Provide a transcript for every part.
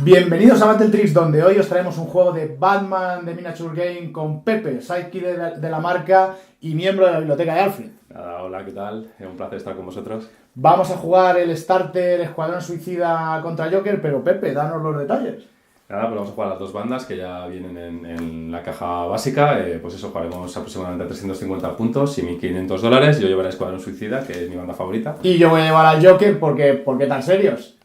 Bienvenidos a Battletrix, donde hoy os traemos un juego de Batman de Miniature Game con Pepe, sidekick de la marca y miembro de la biblioteca de Alfred. Hola, ¿qué tal? Es un placer estar con vosotros. Vamos a jugar el Starter Escuadrón Suicida contra Joker, pero Pepe, danos los detalles. Nada, pues vamos a jugar las dos bandas que ya vienen en la caja básica. Pues eso, jugaremos aproximadamente a 350 puntos y $1.500. Yo llevaré Escuadrón Suicida, que es mi banda favorita. Y yo voy a llevar al Joker porque tan serios.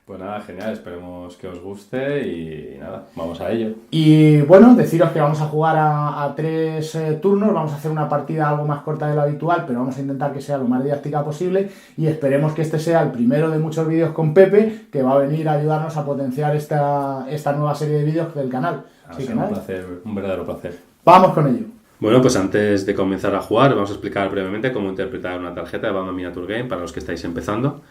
Pues nada, genial, esperemos que os guste y nada, vamos a ello. Y bueno, deciros que vamos a jugar a 3 turnos, vamos a hacer una partida algo más corta de lo habitual, pero vamos a intentar que sea lo más didáctica posible y esperemos que este sea el primero de muchos vídeos con Pepe, que va a venir a ayudarnos a potenciar esta nueva serie de vídeos del canal. Así que un placer, un verdadero placer. Vamos con ello. Bueno, pues antes de comenzar a jugar, vamos a explicar brevemente cómo interpretar una tarjeta de Batman Miniature Game para los que estáis empezando.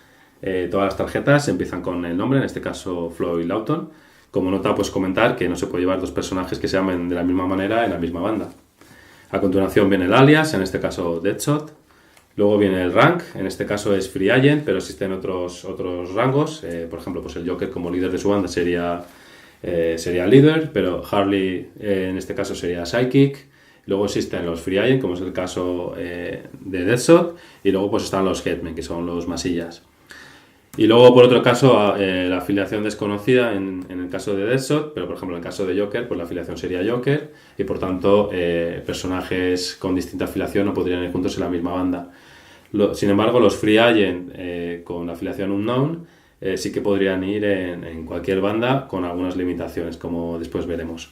Todas las tarjetas empiezan con el nombre, en este caso Floyd Lawton. Como nota, pues comentar que no se puede llevar dos personajes que se llamen de la misma manera en la misma banda. A continuación viene el alias, en este caso Deadshot. Luego viene el rank, en este caso es Free Agent, pero existen otros rangos. Por ejemplo, pues el Joker como líder de su banda sería líder, pero Harley en este caso sería Psychic. Luego existen los Free Agent, como es el caso de Deadshot. Y luego pues están los Headmen, que son los masillas. Y luego, por otro caso, la afiliación desconocida en el caso de Deadshot, pero por ejemplo en el caso de Joker, pues la afiliación sería Joker y por tanto personajes con distinta afiliación no podrían ir juntos en la misma banda. Sin embargo, los Free Agent con afiliación Unknown sí que podrían ir en cualquier banda con algunas limitaciones, como después veremos.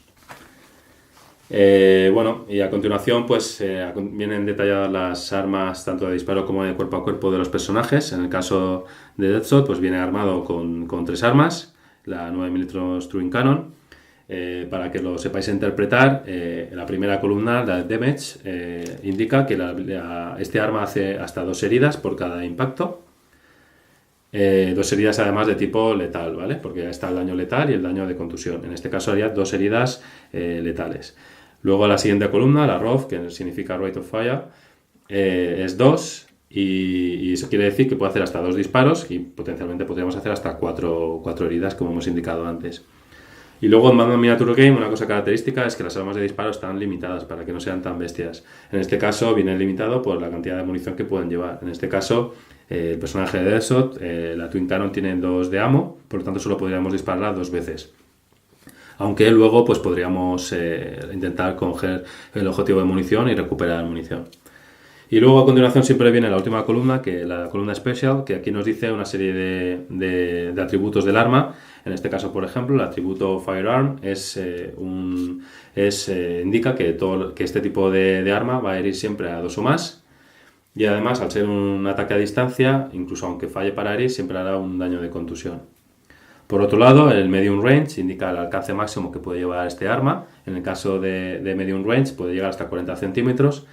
Bueno, y a continuación pues vienen detalladas las armas tanto de disparo como de cuerpo a cuerpo de los personajes. En el caso de Deadshot pues viene armado con 3 armas, la 9mm Twin Cannon. Para que lo sepáis interpretar, la primera columna, la damage, indica que este arma hace hasta 2 heridas por cada impacto. 2 heridas además de tipo letal, ¿vale? Porque ya está el daño letal y el daño de contusión. En este caso haría 2 heridas letales. Luego la siguiente columna, la ROF, que significa Rate of Fire, es 2 y eso quiere decir que puede hacer hasta 2 disparos y potencialmente podríamos hacer hasta 4 heridas, como hemos indicado antes. Y luego en Batman Miniature Game una cosa característica es que las armas de disparo están limitadas para que no sean tan bestias. En este caso viene limitado por la cantidad de munición que pueden llevar. En este caso el personaje de Deadshot, la Twin Cannon tiene 2 de ammo, por lo tanto solo podríamos dispararla 2 veces. Aunque luego pues podríamos intentar coger el objetivo de munición y recuperar munición. Y luego a continuación siempre viene la última columna, que la columna Special, que aquí nos dice una serie de atributos del arma. En este caso, por ejemplo, el atributo Firearm indica que este tipo de arma va a herir siempre a 2 o más. Y además, al ser un ataque a distancia, incluso aunque falle para herir, siempre hará un daño de contusión. Por otro lado, el Medium Range indica el alcance máximo que puede llevar este arma. En el caso de Medium Range puede llegar hasta 40 centímetros.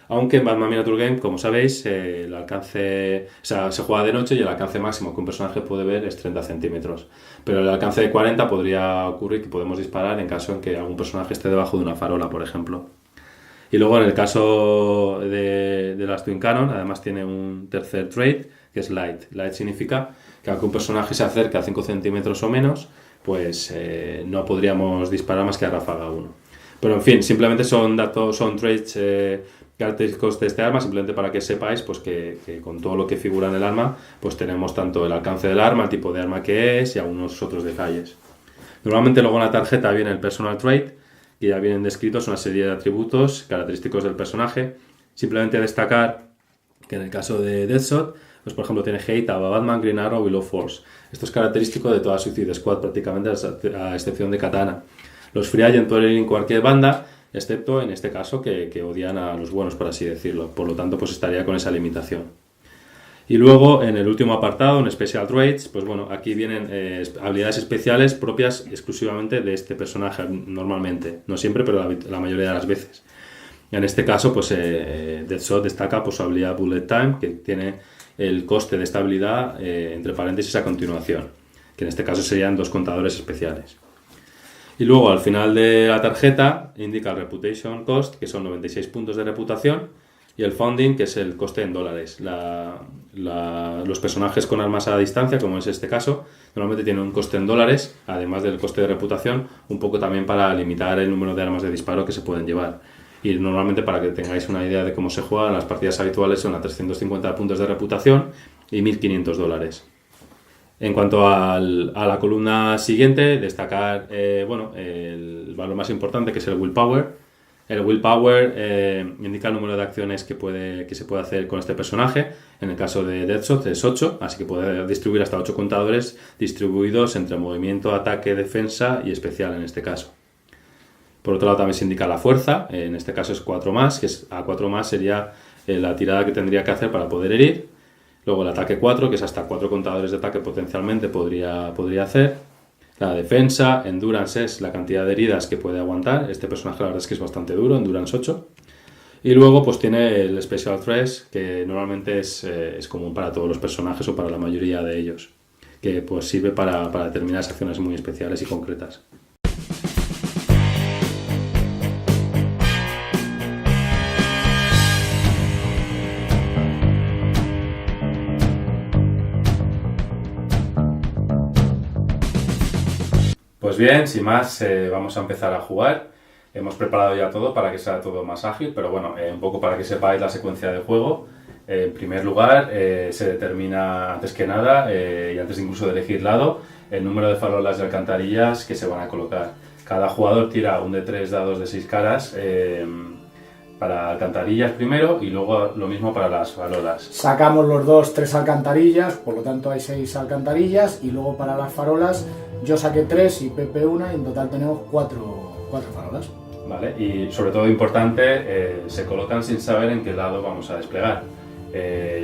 Aunque en Batman Miniature Game, como sabéis, el alcance, se juega de noche y el alcance máximo que un personaje puede ver es 30 centímetros. Pero el alcance de 40 podría ocurrir que podemos disparar en caso en que algún personaje esté debajo de una farola, por ejemplo. Y luego en el caso de las Twin Cannon, además tiene un tercer trait, que es Light. Light significa que aunque un personaje se acerque a 5 centímetros o menos, pues no podríamos disparar más que a ráfaga 1. Pero en fin, simplemente son traits característicos de este arma, simplemente para que sepáis pues que con todo lo que figura en el arma, pues tenemos tanto el alcance del arma, el tipo de arma que es y algunos otros detalles. Normalmente luego en la tarjeta viene el personal trait, que ya vienen descritos una serie de atributos característicos del personaje. Simplemente destacar que en el caso de Deadshot, pues por ejemplo tiene Hate, Ava Batman, Green Arrow, Willow Force. Esto es característico de toda Suicide Squad prácticamente, a excepción de Katana. Los Free Agent pueden ir en cualquier banda, excepto en este caso que odian a los buenos, por así decirlo. Por lo tanto, pues estaría con esa limitación. Y luego, en el último apartado, en Special Traits, pues bueno, aquí vienen habilidades especiales propias exclusivamente de este personaje, normalmente. No siempre, pero la mayoría de las veces. En este caso, pues Deadshot destaca por su habilidad Bullet Time, que tiene el coste de esta habilidad entre paréntesis a continuación, que en este caso serían 2 contadores especiales. Y luego al final de la tarjeta indica el Reputation Cost, que son 96 puntos de reputación, y el funding, que es el coste en dólares. Los personajes con armas a distancia, como es este caso, normalmente tienen un coste en dólares, además del coste de reputación, un poco también para limitar el número de armas de disparo que se pueden llevar. Y normalmente, para que tengáis una idea de cómo se juegan, las partidas habituales son a 350 puntos de reputación y $1.500. En cuanto a la columna siguiente, destacar el valor más importante, que es el willpower. El willpower indica el número de acciones que se puede hacer con este personaje. En el caso de Deadshot es 8, así que puede distribuir hasta 8 contadores distribuidos entre movimiento, ataque, defensa y especial en este caso. Por otro lado también se indica la fuerza, en este caso es 4+, que a 4+ sería la tirada que tendría que hacer para poder herir. Luego el ataque 4, que es hasta 4 contadores de ataque potencialmente podría hacer. La defensa, endurance es la cantidad de heridas que puede aguantar. Este personaje la verdad es que es bastante duro, endurance 8. Y luego pues tiene el special threats, que normalmente es común para todos los personajes o para la mayoría de ellos, que pues sirve para determinadas acciones muy especiales y concretas. Pues bien, sin más, vamos a empezar a jugar. Hemos preparado ya todo para que sea todo más ágil, pero bueno, un poco para que sepáis la secuencia de juego. En primer lugar, se determina antes que nada, y antes incluso de elegir lado, el número de farolas y alcantarillas que se van a colocar. Cada jugador tira un de 3 dados de 6 caras para alcantarillas primero y luego lo mismo para las farolas. Sacamos los dos 3 alcantarillas, por lo tanto hay 6 alcantarillas, y luego para las farolas yo saqué 3 y Pepe 1, y en total tenemos 4 farolas. Vale, y sobre todo importante, se colocan sin saber en qué lado vamos a desplegar.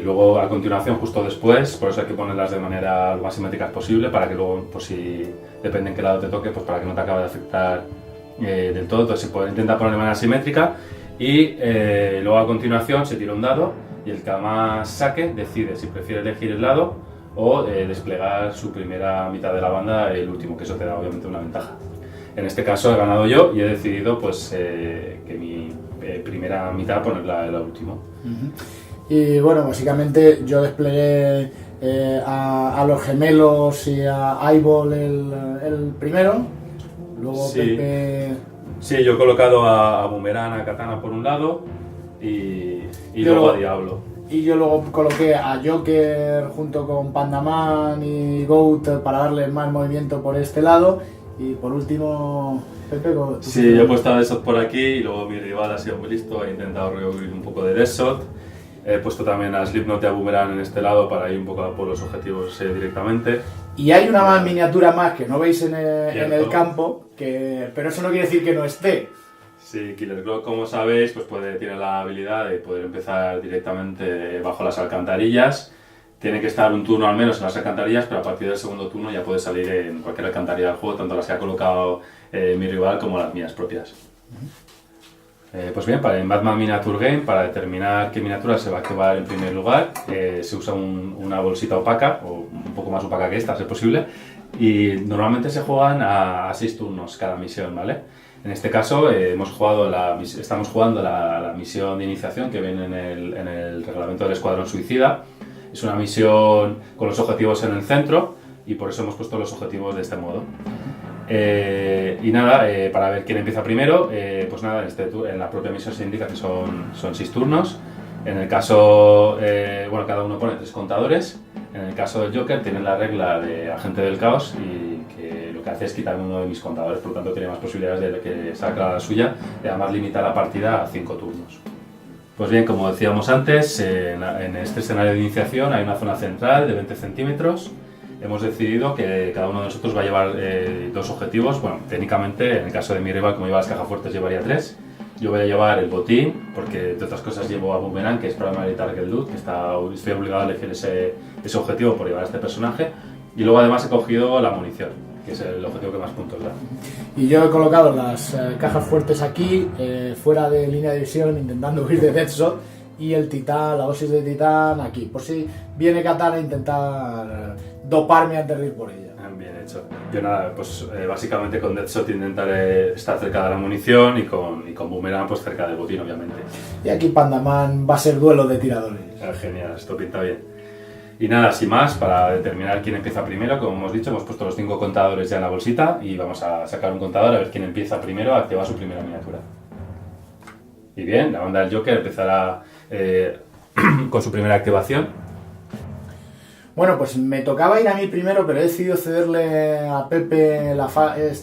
Luego a continuación, justo después, por eso hay que ponerlas de manera lo más simétricas posible, para que luego, pues si depende en qué lado te toque, pues para que no te acabe de afectar del todo. Entonces se intenta poner de manera simétrica y luego a continuación se tira un dado y el que más saque decide si prefiere elegir el lado o desplegar su primera mitad de la banda el último, que eso te da obviamente una ventaja. En este caso he ganado yo y he decidido pues que mi primera mitad ponerla en la última. Y bueno, básicamente yo desplegué a los gemelos y a Eyeball el primero, luego sí. Pepe... Sí, yo he colocado a Boomerang, a Katana por un lado y luego a Diablo. Y yo luego coloqué a Joker junto con Pandaman y Goat para darle más movimiento por este lado. Y por último, Pepe... Sí, yo he puesto a Deadshot por aquí y luego mi rival ha sido muy listo, he intentado rehuir un poco de Deadshot. He puesto también a Slipknot y a Boomerang en este lado para ir un poco por los objetivos directamente. Y hay una más miniatura más que no veis en el campo, pero eso no quiere decir que no esté. Sí, Killer Croc, como sabéis, pues tiene la habilidad de poder empezar directamente bajo las alcantarillas. Tiene que estar un turno al menos en las alcantarillas, pero a partir del segundo turno ya puede salir en cualquier alcantarilla del juego, tanto las que ha colocado mi rival como las mías propias. Pues bien, en Batman Miniature Game, para determinar qué miniatura se va a activar en primer lugar, se usa una bolsita opaca, o un poco más opaca que esta, si es posible, y normalmente se juegan a 6 turnos cada misión, ¿vale? En este caso estamos jugando la misión de iniciación que viene en el reglamento del Escuadrón Suicida. Es una misión con los objetivos en el centro y por eso hemos puesto los objetivos de este modo. Y nada, para ver quién empieza primero, pues nada, en la propia misión se indica que son 6 turnos. En el caso, cada uno pone 3 contadores. En el caso del Joker tiene la regla de agente del caos y que lo que hace es quitar uno de mis contadores, por lo tanto tiene más posibilidades de que salga la suya y además limita la partida a 5 turnos. Pues bien, como decíamos antes, en este escenario de iniciación hay una zona central de 20 centímetros. Hemos decidido que cada uno de nosotros va a llevar 2 objetivos. Bueno, técnicamente, en el caso de mi rival, como lleva las cajas fuertes, llevaría 3. Yo voy a llevar el botín, porque de otras cosas llevo a Boomerang, que es Primary Target Loot, que estoy obligado a elegir ese objetivo por llevar a este personaje. Y luego además he cogido la munición, que es el objetivo que más puntos da. Y yo he colocado las cajas fuertes aquí, fuera de línea de visión, intentando huir de Deadshot. y el titán, la dosis de titán aquí, por si viene Katana a intentar doparme antes de ir por ella. Bien hecho. Yo nada, pues básicamente con Deadshot intentaré estar cerca de la munición y con Boomerang pues cerca del botín, obviamente. Y aquí Pandaman va a ser duelo de tiradores. Genial, esto pinta bien. Y nada, sin más, para determinar quién empieza primero, como hemos dicho, hemos puesto los 5 contadores ya en la bolsita y vamos a sacar un contador a ver quién empieza primero a activar su primera miniatura. Y bien, la banda del Joker empezará con su primera activación. Bueno, pues me tocaba ir a mí primero, pero he decidido cederle a Pepe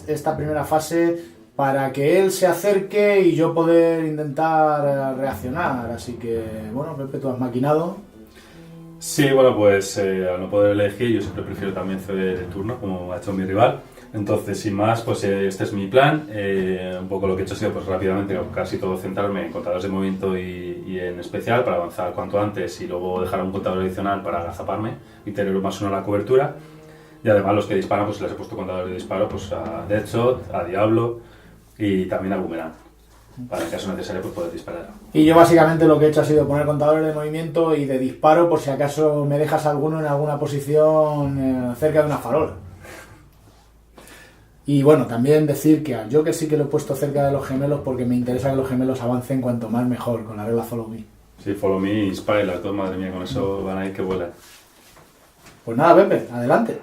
esta primera fase para que él se acerque y yo poder intentar reaccionar. Así que, bueno, Pepe, tú has maquinado. Sí, bueno, pues al no poder elegir, yo siempre prefiero también ceder el turno, como ha hecho mi rival. Entonces, sin más, pues este es mi plan. Un poco lo que he hecho ha sido pues rápidamente, casi todo centrarme en contadores de movimiento y en especial para avanzar cuanto antes y luego dejar un contador adicional para agazaparme y tener un +1 a la cobertura. Y además los que disparan, pues les he puesto contadores de disparo pues a Deadshot, a Diablo y también a Boomerang, para en caso necesario pues poder disparar. Y yo básicamente lo que he hecho ha sido poner contadores de movimiento y de disparo por si acaso me dejas alguno en alguna posición cerca de una farola. Y bueno, también decir que al Joker sí que lo he puesto cerca de los gemelos porque me interesa que los gemelos avancen cuanto más mejor, con la regla Follow Me. Sí, Follow Me, Inspire, las dos, madre mía, con eso van a ir que vuelan. Pues nada, Pepe, adelante.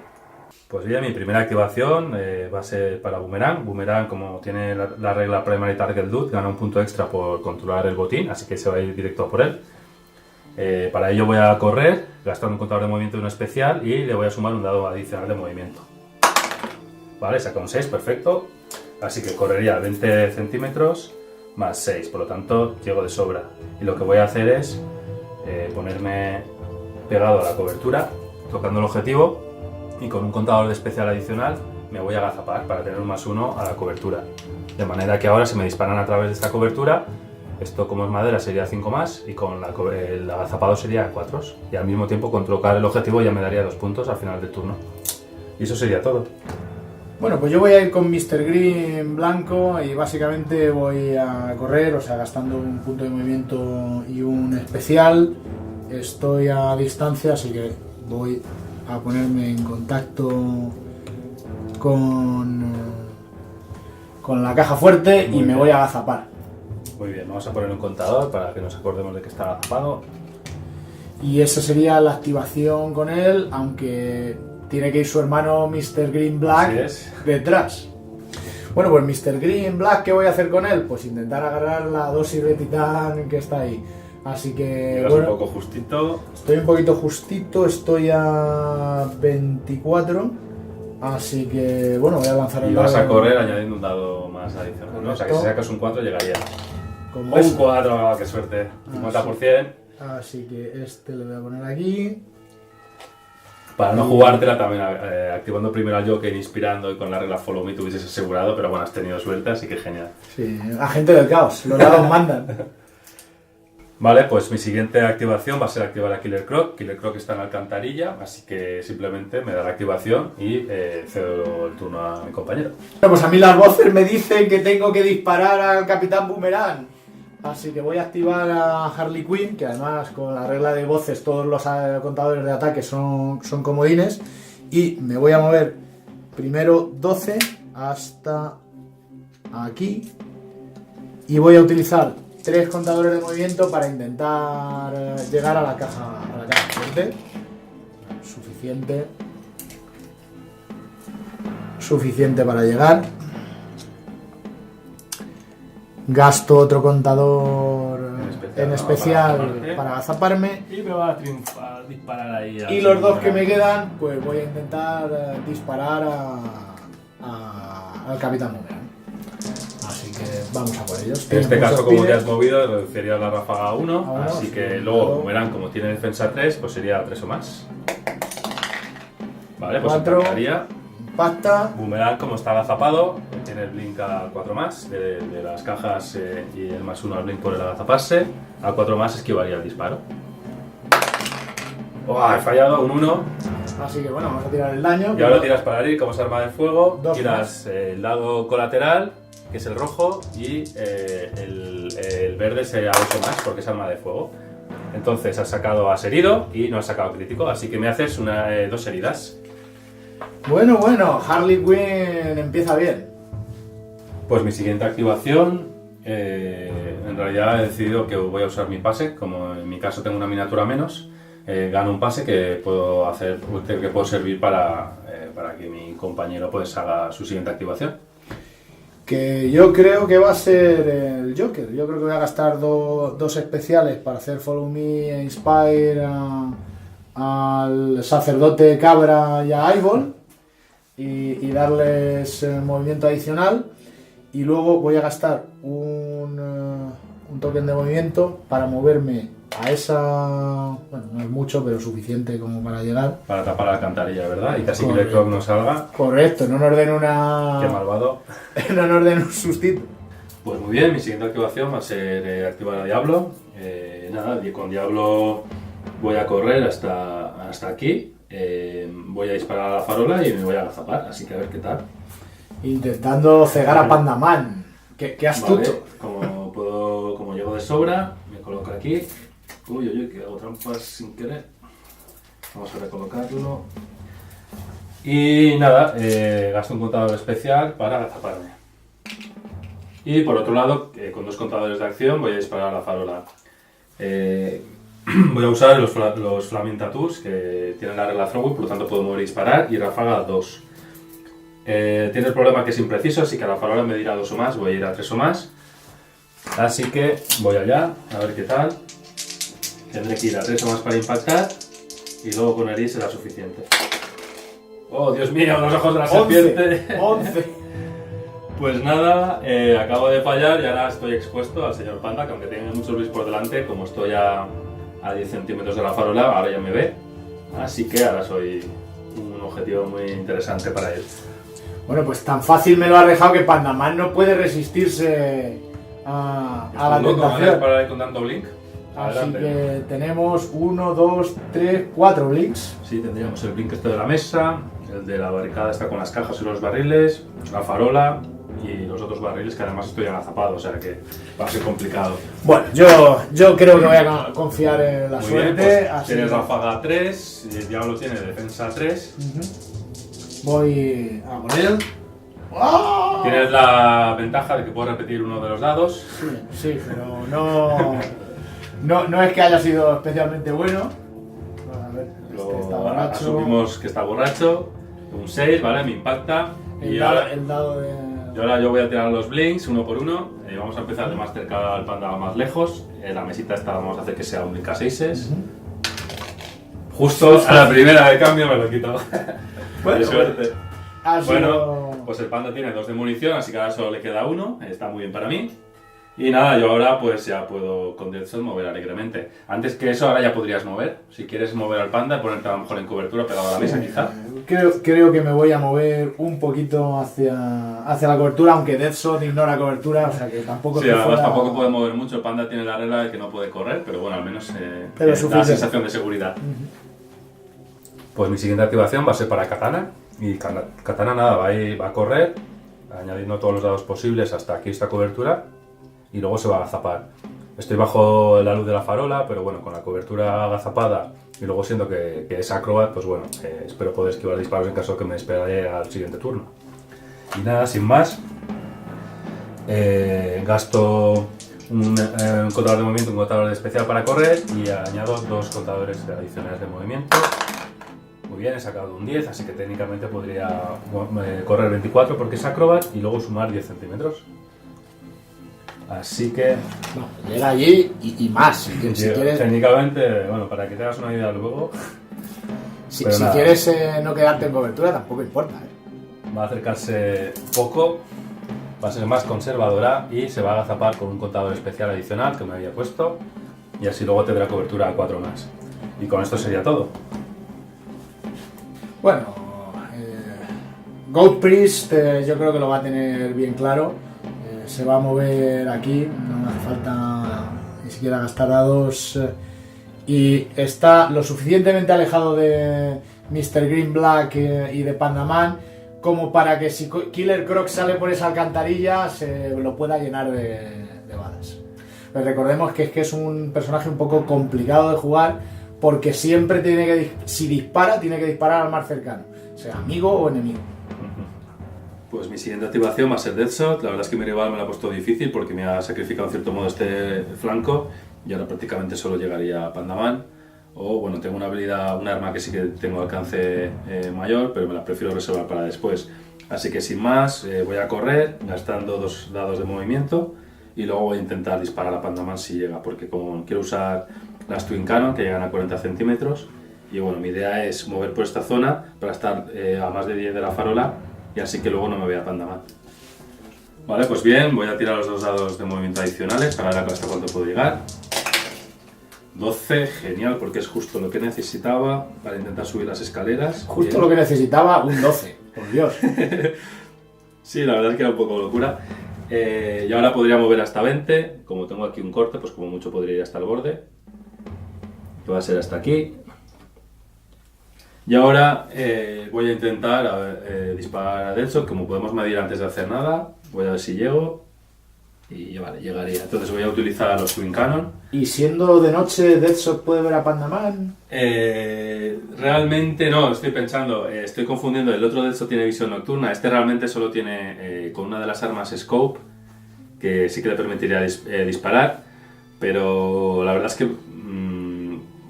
Pues bien, mi primera activación va a ser para Boomerang. Boomerang, como tiene la regla Primary Target Dude, gana un punto extra por controlar el botín, así que se va a ir directo a por él. Para ello voy a correr, gastando un contador de movimiento de uno especial y le voy a sumar un dado adicional de movimiento. Vale, saca un 6, perfecto. Así que correría 20 centímetros más 6, por lo tanto llego de sobra. Y lo que voy a hacer es ponerme pegado a la cobertura, tocando el objetivo, y con un contador de especial adicional me voy a agazapar para tener un +1 a la cobertura. De manera que ahora si me disparan a través de esta cobertura, esto como es madera sería 5 más y con el agazapado sería 4. Y al mismo tiempo con tocar el objetivo ya me daría 2 puntos al final del turno. Y eso sería todo. Bueno, pues yo voy a ir con Mr. Green blanco y básicamente voy a correr, o sea, gastando un punto de movimiento y un especial. Estoy a distancia, así que voy a ponerme en contacto con la caja fuerte y me voy a agazapar. Muy bien, vamos a poner un contador para que nos acordemos de que está agazapado. Y esa sería la activación con él, aunque tiene que ir su hermano Mr. Green Black detrás. Bueno, pues Mr. Green Black, ¿qué voy a hacer con él? Pues intentar agarrar la dosis de titán que está ahí. Así que bueno, un poco justito. Estoy un poquito justito, estoy a 24. Así que bueno, voy a lanzar el dado. Y vas a correr dado añadiendo un dado más adicional, ¿no? Correcto. O sea que si sacas un 4 llegaría. como Un este. 4, qué suerte. 50%. Así que este le voy a poner aquí. Para no jugártela también activando primero al Joker, inspirando y con la regla Follow Me te hubieses asegurado, pero bueno, has tenido suerte, así que genial. Sí, agente del caos, los dados mandan. Vale, pues mi siguiente activación va a ser activar a Killer Croc. Killer Croc está en la alcantarilla, así que simplemente me da la activación y cedo el turno a mi compañero. Bueno, pues a mí las voces me dicen que tengo que disparar al Capitán Boomerang. Así que voy a activar a Harley Quinn, que además con la regla de voces todos los contadores de ataque son comodines. Y me voy a mover primero 12 hasta aquí. Y voy a utilizar 3 contadores de movimiento para intentar llegar a la caja fuerte. Suficiente para llegar. Gasto otro contador en especial para agazaparme. Y me va a disparar ahí. Y los 2 que me quedan, pues voy a intentar disparar al Capitán Boomerang. Así que vamos a por ellos. En este caso, como te has movido, reduciría la ráfaga a 1, así que luego Boomerang, como tiene defensa 3, pues sería 3 o más. Vale, pues 4, impactaría. Impacta. Boomerang, como está agazapado, tiene el blink a 4 más de las cajas y el +1 al blink por el agazaparse. A 4 más esquivaría el disparo. ¡Oh! He fallado, un 1. Así que bueno, vamos a tirar el daño. Y ahora lo tiras para herir, como es arma de fuego. 2 tiras el dado colateral, que es el rojo, y el verde sería 8 más porque es arma de fuego. Entonces has sacado as herido y no has sacado crítico, así que me haces dos heridas. Bueno, Harley Quinn empieza bien. Pues mi siguiente activación, en realidad he decidido que voy a usar mi pase, como en mi caso tengo una miniatura menos, gano un pase que puedo hacer, que puedo servir para que mi compañero pues haga su siguiente activación. Que yo creo que va a ser el Joker. Yo creo que voy a gastar dos especiales para hacer Follow Me e Inspire al sacerdote Cabra y a Eyeball y darles movimiento adicional. Y luego voy a gastar un token de movimiento para moverme a esa... Bueno, no es mucho, pero suficiente como para llegar. Para tapar la alcantarilla, ¿verdad? Y casi que el clock no salga. Correcto, no nos den una... Qué malvado. No nos den un sustito. Pues muy bien, mi siguiente activación va a ser activar a Diablo. Nada, con Diablo voy a correr hasta aquí. Voy a disparar a la farola y me voy a agazapar, así que a ver qué tal. Intentando cegar a Pandaman. Qué astuto. Vale, como llego de sobra, me coloco aquí. Uy, que hago trampas sin querer. Vamos a recolocarlo. Y nada, gasto un contador especial para agazaparme. Y por otro lado, con dos contadores de acción voy a disparar a la farola. Voy a usar los Flaming Tattoos que tienen la regla Throw, por lo tanto puedo mover y disparar, y ráfaga 2. Tiene el problema que es impreciso, así que a la farola me dirá 2 o más, voy a ir a 3 o más. Así que voy allá, a ver qué tal. Tendré que ir a 3 o más para impactar, y luego con Eris será suficiente. ¡Oh, Dios mío, los ojos de la serpiente! 11. Pues nada, acabo de fallar y ahora estoy expuesto al señor Panda, que aunque tenga muchos bits por delante, como estoy a 10 centímetros de la farola, ahora ya me ve. Así que ahora soy un objetivo muy interesante para él. Bueno, pues tan fácil me lo ha dejado que Pandaman no puede resistirse a la tentación. Para ir con tanto blink. Así Adelante. que tenemos 1, 2, 3, 4 blinks. Sí, tendríamos el blink este de la mesa, el de la barricada está con las cajas y los barriles, la farola y los otros barriles que además estoy agazapado, o sea que va a ser complicado. Bueno, yo creo que voy a confiar en la Muy suerte. bien, pues así tienes que ráfaga 3, y el diablo tiene defensa 3. voy a por él. ¡Oh! Tienes la ventaja de que puedes repetir uno de los dados. Sí, pero no es que haya sido especialmente bueno. A ver, está borracho. Asumimos que está borracho. Un 6, ¿vale? Me impacta. El dado de... Y ahora yo voy a tirar los blinks uno por uno. Vamos a empezar de más cerca al panda más lejos. La mesita esta vamos a hacer que sea un blink a 6. Justo a la primera de cambio me lo quito. Bueno, de suerte. Bueno, pues el panda tiene 2 de munición, así que ahora solo le queda 1. Está muy bien para mí. Y nada, yo ahora pues ya puedo con Death Shot mover alegremente. Antes que eso, ahora ya podrías mover. Si quieres mover al panda, ponerte a lo mejor en cobertura pegado a la mesa, quizá. Creo que me voy a mover un poquito hacia la cobertura, aunque Death Shot ignora cobertura, o sea que tampoco... Sí, además tampoco puede mover mucho. El panda tiene la regla de que no puede correr, pero bueno, al menos da sensación de seguridad. Pues mi siguiente activación va a ser para Katana. Y Katana nada, va a correr, añadiendo todos los dados posibles hasta aquí esta cobertura. Y luego se va a agazapar. Estoy bajo la luz de la farola, pero bueno, con la cobertura agazapada y luego siendo que es acrobat, pues bueno, espero poder esquivar disparos en caso de que me espere al siguiente turno. Y nada, sin más, gasto un contador de movimiento, un contador especial para correr y añado 2 contadores adicionales de movimiento. Muy bien, he sacado un 10, así que técnicamente podría correr 24 porque es acrobat y luego sumar 10 centímetros. Así que... No, llega allí y más. Si quieres, técnicamente, bueno, para que te hagas una idea luego... si quieres no quedarte en cobertura, tampoco importa. Va a acercarse poco, va a ser más conservadora y se va a agazapar con un contador especial adicional que me había puesto. Y así luego tendrá cobertura a 4 más. Y con esto sería todo. Bueno, Goat Priest yo creo que lo va a tener bien claro. Se va a mover aquí, no me hace falta ni siquiera gastar dados. Y está lo suficientemente alejado de Mr. Green Black y de Pandaman como para que si Killer Croc sale por esa alcantarilla se lo pueda llenar de balas. Pero recordemos que es un personaje un poco complicado de jugar porque siempre tiene que, si dispara, tiene que disparar al más cercano, sea amigo o enemigo. Pues mi siguiente activación va a ser Deadshot. La verdad es que mi rival me lo ha puesto difícil porque me ha sacrificado en cierto modo este flanco y ahora prácticamente solo llegaría a Pandaman. O bueno, tengo una habilidad, un arma que sí que tengo alcance mayor, pero me la prefiero reservar para después. Así que sin más, voy a correr gastando 2 dados de movimiento y luego voy a intentar disparar a Pandaman si llega, porque como quiero usar las Twin Cannon que llegan a 40 centímetros y bueno, mi idea es mover por esta zona para estar a más de 10 de la farola y así que luego no me vea Pandaman. Vale, pues bien, voy a tirar los 2 dados de movimiento adicionales para ver hasta cuánto puedo llegar. 12, genial, porque es justo lo que necesitaba para intentar subir las escaleras. Justo bien. Lo que necesitaba, un 12, por Dios. Sí, la verdad es que era un poco locura. Y ahora podría mover hasta 20, como tengo aquí un corte, pues como mucho podría ir hasta el borde. Que va a ser hasta aquí. Y ahora voy a intentar disparar a Deadshot, como podemos medir antes de hacer nada. Voy a ver si llego. Y vale, llegaría. Entonces voy a utilizar los Twin Cannon. ¿Y siendo de noche, Deadshot puede ver a Pandaman? Realmente no, estoy pensando, estoy confundiendo. El otro Deadshot tiene visión nocturna. Este realmente solo tiene con una de las armas Scope, que sí que le permitiría disparar. Pero la verdad es que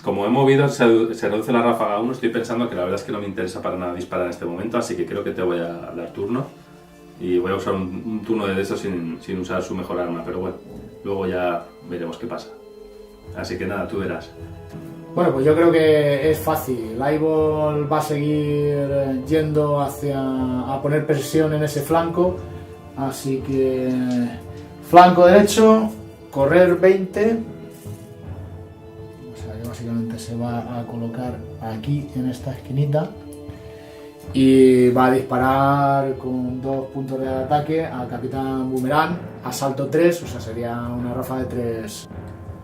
como he movido, se reduce la ráfaga a 1. Estoy pensando que la verdad es que no me interesa para nada disparar en este momento, así que creo que te voy a dar turno. Y voy a usar un turno de eso sin usar su mejor arma, pero bueno, luego ya veremos qué pasa. Así que nada, tú verás. Bueno, pues yo creo que es fácil. Eyeball va a seguir yendo a poner presión en ese flanco, así que flanco derecho, correr 20. O sea que básicamente se va a colocar aquí en esta esquinita. Y va a disparar con 2 puntos de ataque a Capitán Boomerang, asalto 3, o sea, sería una ráfaga de 3.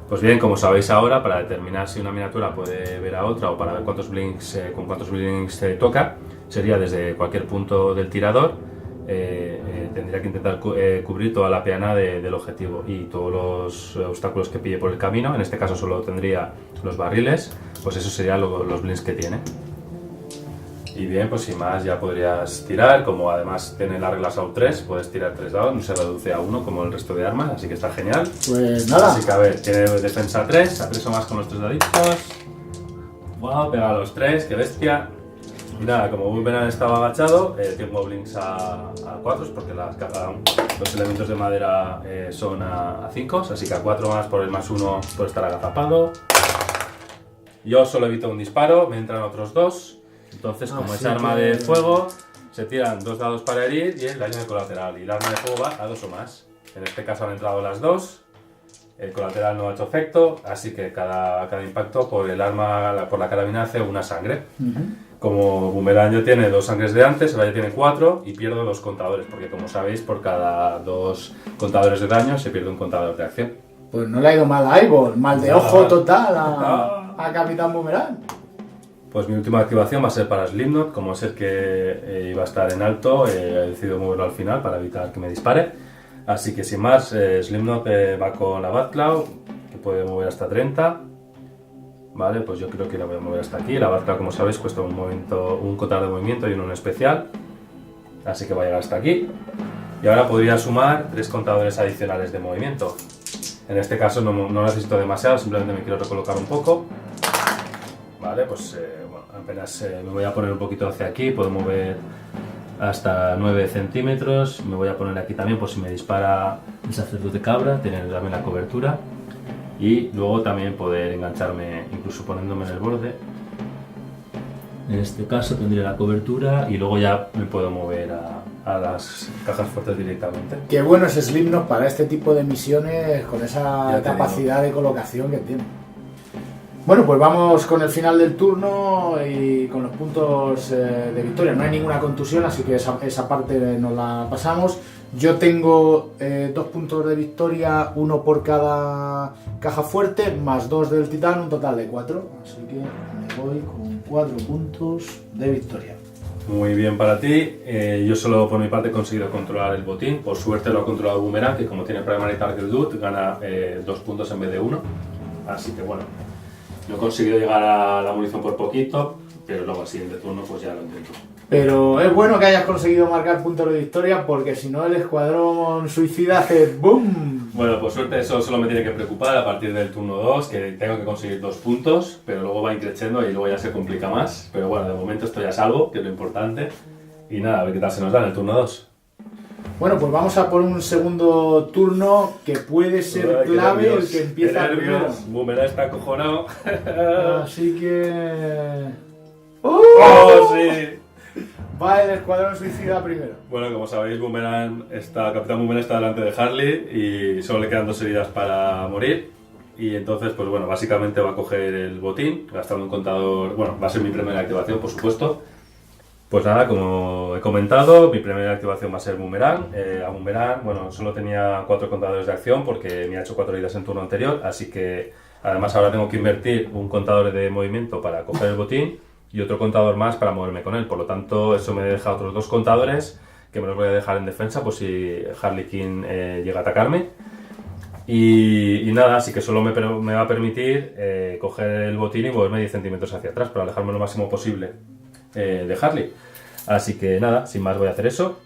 Pues bien, como sabéis ahora, para determinar si una miniatura puede ver a otra o para ver cuántos blinks, con cuántos blinks toca, sería desde cualquier punto del tirador, tendría que intentar cubrir toda la peana del objetivo y todos los obstáculos que pille por el camino. En este caso solo tendría los barriles, pues eso serían los blinks que tiene. Y bien, pues sin más ya podrías tirar, como además tiene la regla SAU 3, puedes tirar 3 dados, no se reduce a 1 como el resto de armas, así que está genial. Pues nada. Así que a ver, tiene defensa 3, apreso más con los 3 daditos. Wow, pega a los 3, qué bestia. Y nada, como Boomerang estaba agachado, tengo blinks a 4, porque los elementos de madera son a 5, así que a 4 más por el más 1 por estar agazapado. Yo solo evito un disparo, me entran otros 2. Entonces, como es arma de fuego, se tiran 2 dados para herir y el daño de colateral. Y el arma de fuego va a 2 o más. En este caso han entrado las 2. El colateral no ha hecho efecto, así que cada impacto por el arma, por la carabina hace una sangre. Como Boomerang ya tiene 2 sangres de antes, ahora ya tiene 4 y pierdo 2 contadores, porque como sabéis, por cada 2 contadores de daño se pierde un contador de acción. Pues no le ha ido mal a Eyeball, mal de ojo total a Capitán Boomerang. Pues mi última activación va a ser para Slipknot, como es el que iba a estar en alto, he decidido moverlo al final para evitar que me dispare. Así que sin más, Slipknot va con la Batclaw, que puede mover hasta 30. Vale, pues yo creo que la voy a mover hasta aquí. La Batclaw, como sabéis, cuesta un contador de movimiento y uno en especial. Así que va a llegar hasta aquí. Y ahora podría sumar 3 contadores adicionales de movimiento. En este caso no necesito demasiado, simplemente me quiero recolocar un poco. Vale, pues bueno, apenas me voy a poner un poquito hacia aquí, puedo mover hasta 9 centímetros. Me voy a poner aquí también por si me dispara el sacerdote cabra, tener también la cobertura. Y luego también poder engancharme, incluso poniéndome en el borde. En este caso tendría la cobertura y luego ya me puedo mover a las cajas fuertes directamente. Qué bueno es Slipknot para este tipo de misiones con esa capacidad de colocación que tiene. Bueno, pues vamos con el final del turno y con los puntos de victoria. No hay ninguna contusión, así que esa parte nos la pasamos. Yo tengo 2 puntos de victoria, 1 por cada caja fuerte, más 2 del titán, un total de 4. Así que me voy con 4 puntos de victoria. Muy bien para ti. Yo solo por mi parte he conseguido controlar el botín. Por suerte lo ha controlado Boomerang, que como tiene Primary Target Loot, gana 2 puntos en vez de 1. Así que bueno, no he conseguido llegar a la munición por poquito, pero luego al siguiente turno pues ya lo intento. Pero es bueno que hayas conseguido marcar puntos de victoria, porque si no el escuadrón suicida hace ¡boom! Bueno, por suerte eso solo me tiene que preocupar a partir del turno 2, que tengo que conseguir 2 puntos, pero luego va increciendo y luego ya se complica más. Pero bueno, de momento estoy a salvo, que es lo importante. Y nada, a ver qué tal se nos da en el turno 2. Bueno, pues vamos a por un segundo turno que puede ser clave, el que empieza primero. Boomerang está acojonado. Así que... ¡Oh, sí! Va el escuadrón suicida primero. Bueno, como sabéis, Capitán Boomerang está delante de Harley y solo le quedan 2 heridas para morir. Y entonces, pues bueno, básicamente va a coger el botín, gastando un contador. Bueno, va a ser mi primera activación, por supuesto. Pues nada, como he comentado, mi primera activación va a ser Boomerang. A Boomerang, bueno, solo tenía 4 contadores de acción porque me ha hecho 4 heridas en turno anterior. Así que además ahora tengo que invertir un contador de movimiento para coger el botín y otro contador más para moverme con él. Por lo tanto, eso me deja otros 2 contadores que me los voy a dejar en defensa por si Harley Quinn llega a atacarme. Y nada, así que solo me va a permitir coger el botín y moverme 10 centímetros hacia atrás para alejarme lo máximo posible de Harley. Así que nada, sin más voy a hacer eso.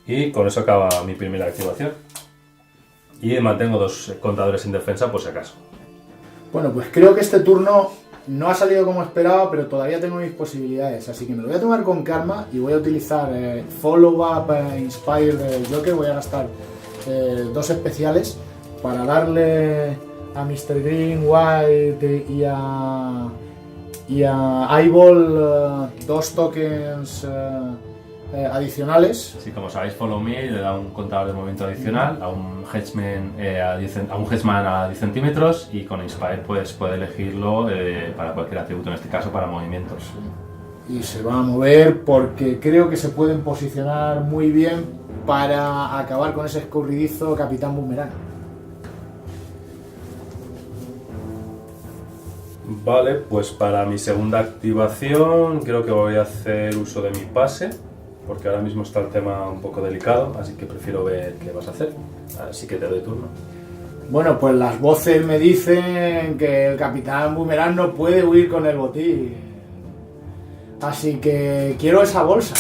Y con eso acaba mi primera activación. Y mantengo 2 contadores en defensa por si acaso. Bueno, pues creo que este turno no ha salido como esperaba, pero todavía tengo mis posibilidades, así que me lo voy a tomar con calma y voy a utilizar Follow Up Inspire Joker. Voy a gastar 2 especiales para darle a Mr. Green, White y a Eyeball 2 tokens adicionales. Sí, como sabéis, Follow Me le da un contador de movimiento adicional a un Hedgeman a 10 centímetros y con Inspire pues puede elegirlo para cualquier atributo, en este caso para movimientos. Y se va a mover porque creo que se pueden posicionar muy bien para acabar con ese escurridizo Capitán Boomerang. Vale, pues para mi segunda activación creo que voy a hacer uso de mi pase, porque ahora mismo está el tema un poco delicado, así que prefiero ver qué vas a hacer. Así que te doy turno. Bueno, pues las voces me dicen que el Capitán Boomerang no puede huir con el botín. Así que quiero esa bolsa.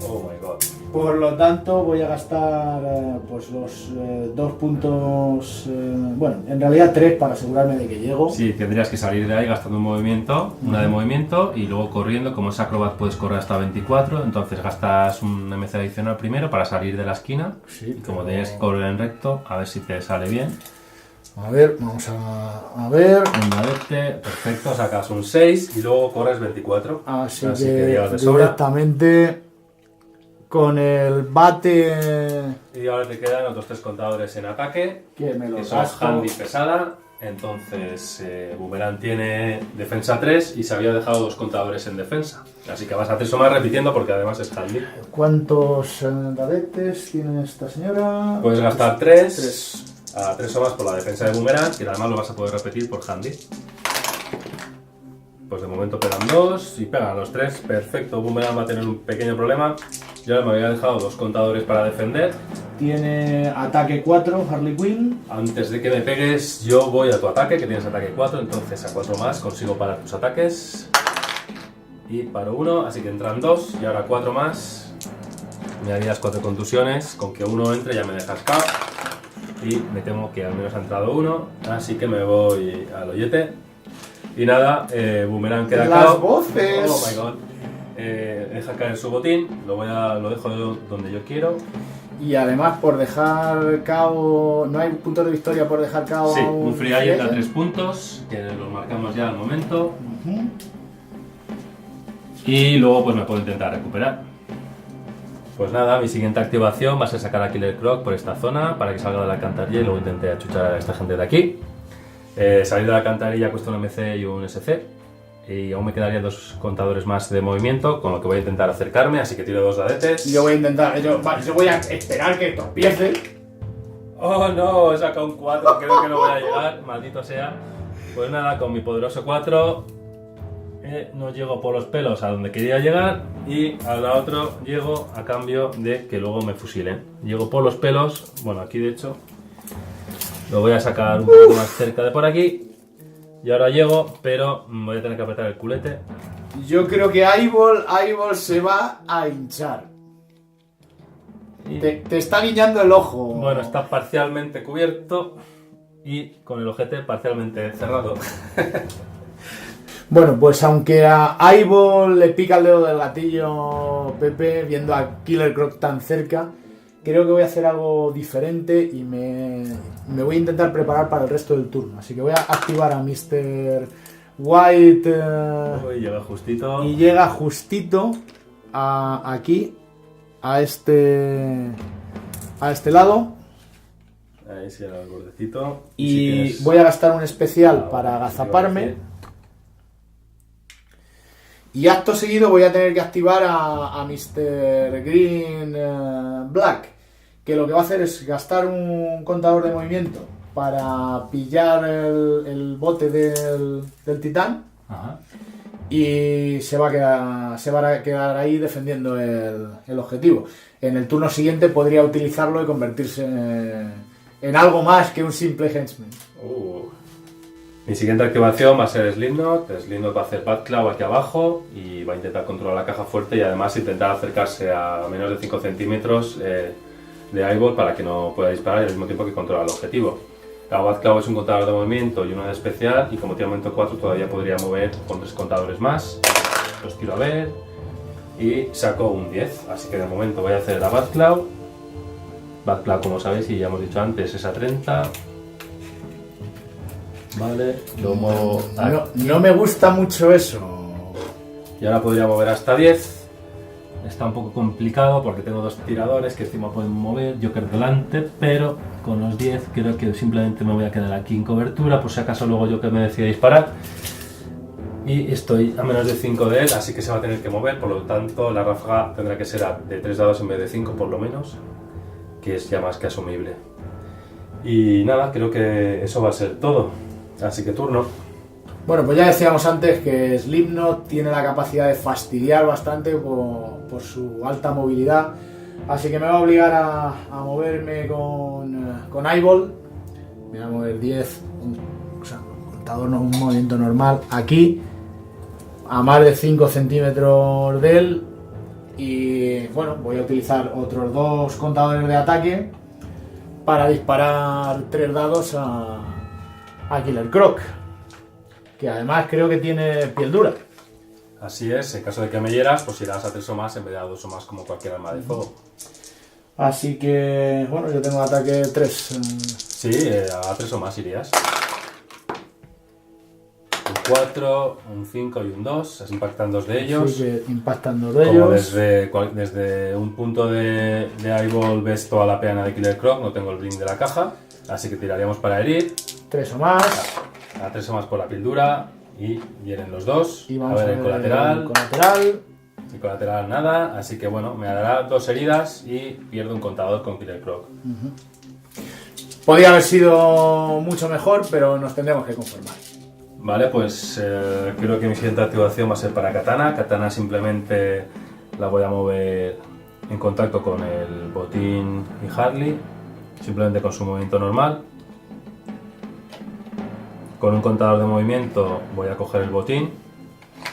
Oh my god. Por lo tanto voy a gastar pues los 2 puntos, bueno, en realidad 3 para asegurarme de que llego. Sí, tendrías que salir de ahí gastando un movimiento, una de movimiento y luego corriendo. Como es Acrobat puedes correr hasta 24, entonces gastas un MC adicional primero para salir de la esquina. Sí, y como tenías que correr en recto, a ver si te sale bien. A ver, vamos a ver. Un dadete, perfecto, sacas un 6 y luego corres 24. Así que que llevas de sobra. directamente con el bate Y ahora te quedan otros 3 contadores en ataque, que me lo que son gasto. Handy pesada. Entonces Boomerang tiene defensa 3 y se había dejado 2 contadores en defensa. Así que vas a hacer eso más repitiendo porque además es Handy. ¿Cuántos dadetes tiene esta señora? Puedes gastar 3, Tres. a 3 o más por la defensa de Boomerang, que además lo vas a poder repetir por Handy. Pues de momento pegan 2 y pegan los 3, perfecto. Boomerang va a tener un pequeño problema. Yo me había dejado 2 contadores para defender. Tiene ataque 4, Harley Quinn. Antes de que me pegues, yo voy a tu ataque, que tienes ataque 4, entonces a 4 más consigo parar tus ataques. Y paro 1, así que entran 2 y ahora 4 más. Me harías 4 contusiones, con que uno entre ya me dejas KO. Y me temo que al menos ha entrado 1, así que me voy al hoyete. Y nada, Boomerang queda Las KO. voces. Oh my god. Deja caer su botín, lo dejo donde yo quiero. Y además por dejar KO, no hay puntos de victoria por dejar KO. Sí, a un free agent a 3 puntos, que los marcamos ya al momento. Y luego pues me puedo intentar recuperar. Pues nada, mi siguiente activación va a ser sacar a Killer Croc por esta zona para que salga de la alcantarilla y luego intente achuchar a esta gente de aquí. Salir de la alcantarilla cuesta un MC y un SC. Y aún me quedarían 2 contadores más de movimiento, con lo que voy a intentar acercarme, así que tiro 2 dadetes. Yo voy a intentar, yo voy a esperar que tropiece. Oh no, he sacado un 4, creo que no voy a llegar, maldito sea. Pues nada, con mi poderoso 4 no llego por los pelos a donde quería llegar y a la otra llego a cambio de que luego me fusilen. Llego por los pelos, bueno, aquí de hecho lo voy a sacar un poco más cerca de por aquí y ahora llego, pero voy a tener que apretar el culete. Yo creo que Eyeball se va a hinchar. Te está guiñando el ojo. Bueno, está parcialmente cubierto y con el ojete parcialmente cerrado. Bueno, pues aunque a Eyeball le pica el dedo del gatillo Pepe, viendo a Killer Croc tan cerca, creo que voy a hacer algo diferente y me voy a intentar preparar para el resto del turno. Así que voy a activar a Mr. White. Uy, llega justito. Y llega justito aquí, a este lado. Ahí se llega el bordecito. Y si voy a gastar un especial para agazaparme. Y acto seguido voy a tener que activar a Mr. Green Black, que lo que va a hacer es gastar un contador de movimiento para pillar el bote del titán. Ajá. Y se va a quedar ahí defendiendo el objetivo. En el turno siguiente podría utilizarlo y convertirse en algo más que un simple henchman. Mi siguiente activación va a ser Slipknot. Slipknot va a hacer Batclaw aquí abajo y va a intentar controlar la caja fuerte y además intentar acercarse a menos de 5 centímetros de Eyeball para que no pueda disparar y al mismo tiempo que controla el objetivo. La Batclaw es un contador de movimiento y uno de especial y como tiene aumento 4 todavía podría mover con 3 contadores más. Los tiro a ver y saco un 10, así que de momento voy a hacer la Batclaw. Batclaw, como sabéis y ya hemos dicho antes, es a 30. Vale, lo muevo. No me gusta mucho eso. Y ahora podría mover hasta 10. Está un poco complicado porque tengo dos tiradores que encima pueden mover, Joker delante, pero con los 10 creo que simplemente me voy a quedar aquí en cobertura por si acaso luego Joker me decide disparar. Y estoy a menos de 5 de él, así que se va a tener que mover, por lo tanto la ráfaga tendrá que ser de 3 dados en vez de 5 por lo menos, que es ya más que asumible. Y nada, creo que eso va a ser todo. Así que turno. Bueno, pues ya decíamos antes que Slipknot tiene la capacidad de fastidiar bastante por su alta movilidad. Así que me va a obligar a moverme con Eyeball. Me voy a mover 10, o sea, un contador, un movimiento normal, aquí, a más de 5 centímetros de él. Y bueno, voy a utilizar otros 2 contadores de ataque para disparar 3 dados a Killer Croc, que además creo que tiene piel dura. Así es, en caso de que me hieras, pues irás a 3 o más en vez de a 2 o más como cualquier arma de fuego. Así que, bueno, yo tengo ataque 3. Sí, a 3 o más irías. Un 4, un 5 y un 2, es impactan 2 de ellos. Sí, que impactan 2 de Como ellos. desde un punto de Eyeball ves toda la peana de Killer Croc, no tengo el blink de la caja, así que tiraríamos para herir. 3 o más. A 3 o más por la pildura y hieren los 2. Y vamos a ver el colateral. El colateral nada, así que bueno, me dará 2 heridas y pierdo un contador con Killer Croc. Podría haber sido mucho mejor, pero nos tendremos que conformar. Vale, pues creo que mi siguiente activación va a ser para Katana. Katana simplemente la voy a mover en contacto con el botín y Harley, simplemente con su movimiento normal. Con un contador de movimiento voy a coger el botín.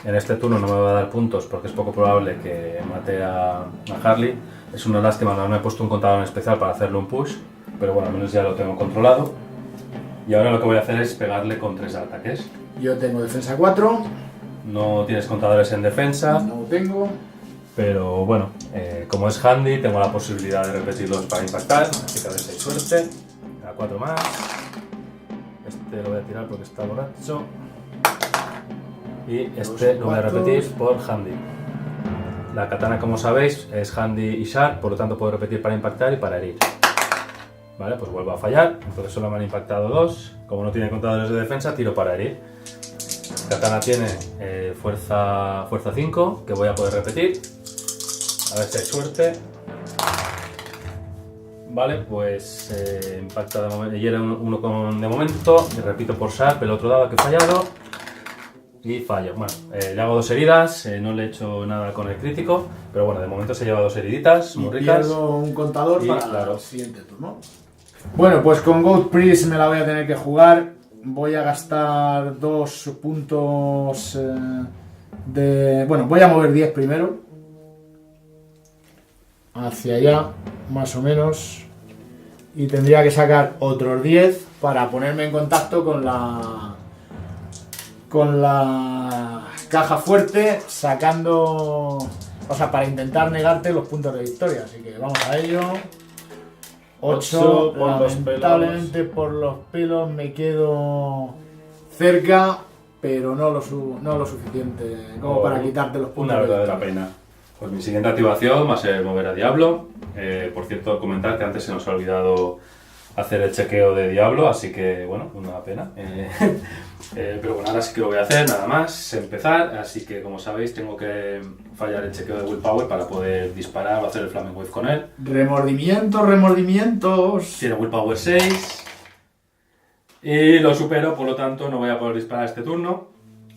En este turno no me va a dar puntos porque es poco probable que mate a Harley. Es una lástima no haberme puesto un contador en especial para hacerle un push, pero bueno, al menos ya lo tengo controlado. Y ahora lo que voy a hacer es pegarle con 3 ataques. Yo tengo defensa 4. No tienes contadores en defensa. No tengo. Pero bueno, como es handy, tengo la posibilidad de repetirlos para impactar. Así que a ver si hay suerte. A 4 más. Este lo voy a tirar porque está borracho. Y este lo voy a repetir por handy. La katana, como sabéis, es handy y sharp, por lo tanto puedo repetir para impactar y para herir. Vale, pues vuelvo a fallar, entonces solo me han impactado 2. Como no tiene contadores de defensa, tiro para herir. Katana tiene fuerza 5, que voy a poder repetir. A ver si hay suerte. Vale, pues impacta de momento, hiere uno de momento, y repito por sharp el otro dado que he fallado. y fallo. Bueno, le hago 2 heridas, no le he hecho nada con el crítico, pero bueno, de momento se lleva 2 heriditas muy ricas. Pierdo un contador Y, para claro, el siguiente turno. Bueno, pues con Goat Priest me la voy a tener que jugar. Voy a gastar 2 puntos de... Bueno, voy a mover 10 primero. Hacia allá, más o menos. Y tendría que sacar otros 10 para ponerme en contacto con la caja fuerte, sacando... O sea, para intentar negarte los puntos de victoria. Así que vamos a ello. 8, por los lamentablemente por los pelos me quedo cerca, pero no lo suficiente como para quitarte los puntos. Una de verdadera victoria. pena. Pues mi siguiente activación va a ser mover a Diablo. Por cierto, comentar que antes se nos ha olvidado hacer el chequeo de Diablo, así que bueno, una pena. Pero bueno, ahora sí que lo voy a hacer, nada más empezar. Así que como sabéis, tengo que fallar el chequeo de Willpower para poder disparar o hacer el Flaming Wave con él. Remordimientos. Tiene Willpower 6 y lo supero, por lo tanto no voy a poder disparar este turno.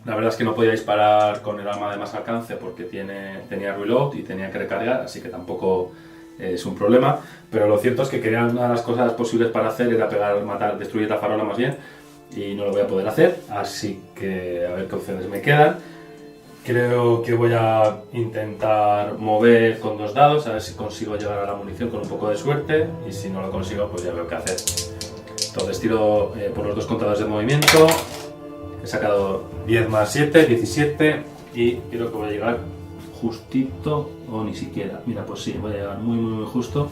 La verdad es que no podía disparar con el arma de más alcance porque tenía reload y tenía que recargar, así que tampoco es un problema. Pero lo cierto es que quería, una de las cosas posibles para hacer era pegar, matar, destruir la farola más bien, y no lo voy a poder hacer, así que a ver qué opciones me quedan. Creo que voy a intentar mover con 2 dados, a ver si consigo llegar a la munición con un poco de suerte, y si no lo consigo, pues ya veo qué hacer. Entonces tiro por los 2 contadores de movimiento. He sacado 10 más 7, 17, y creo que voy a llegar justito, o ni siquiera. Mira, pues sí, voy a llegar muy justo.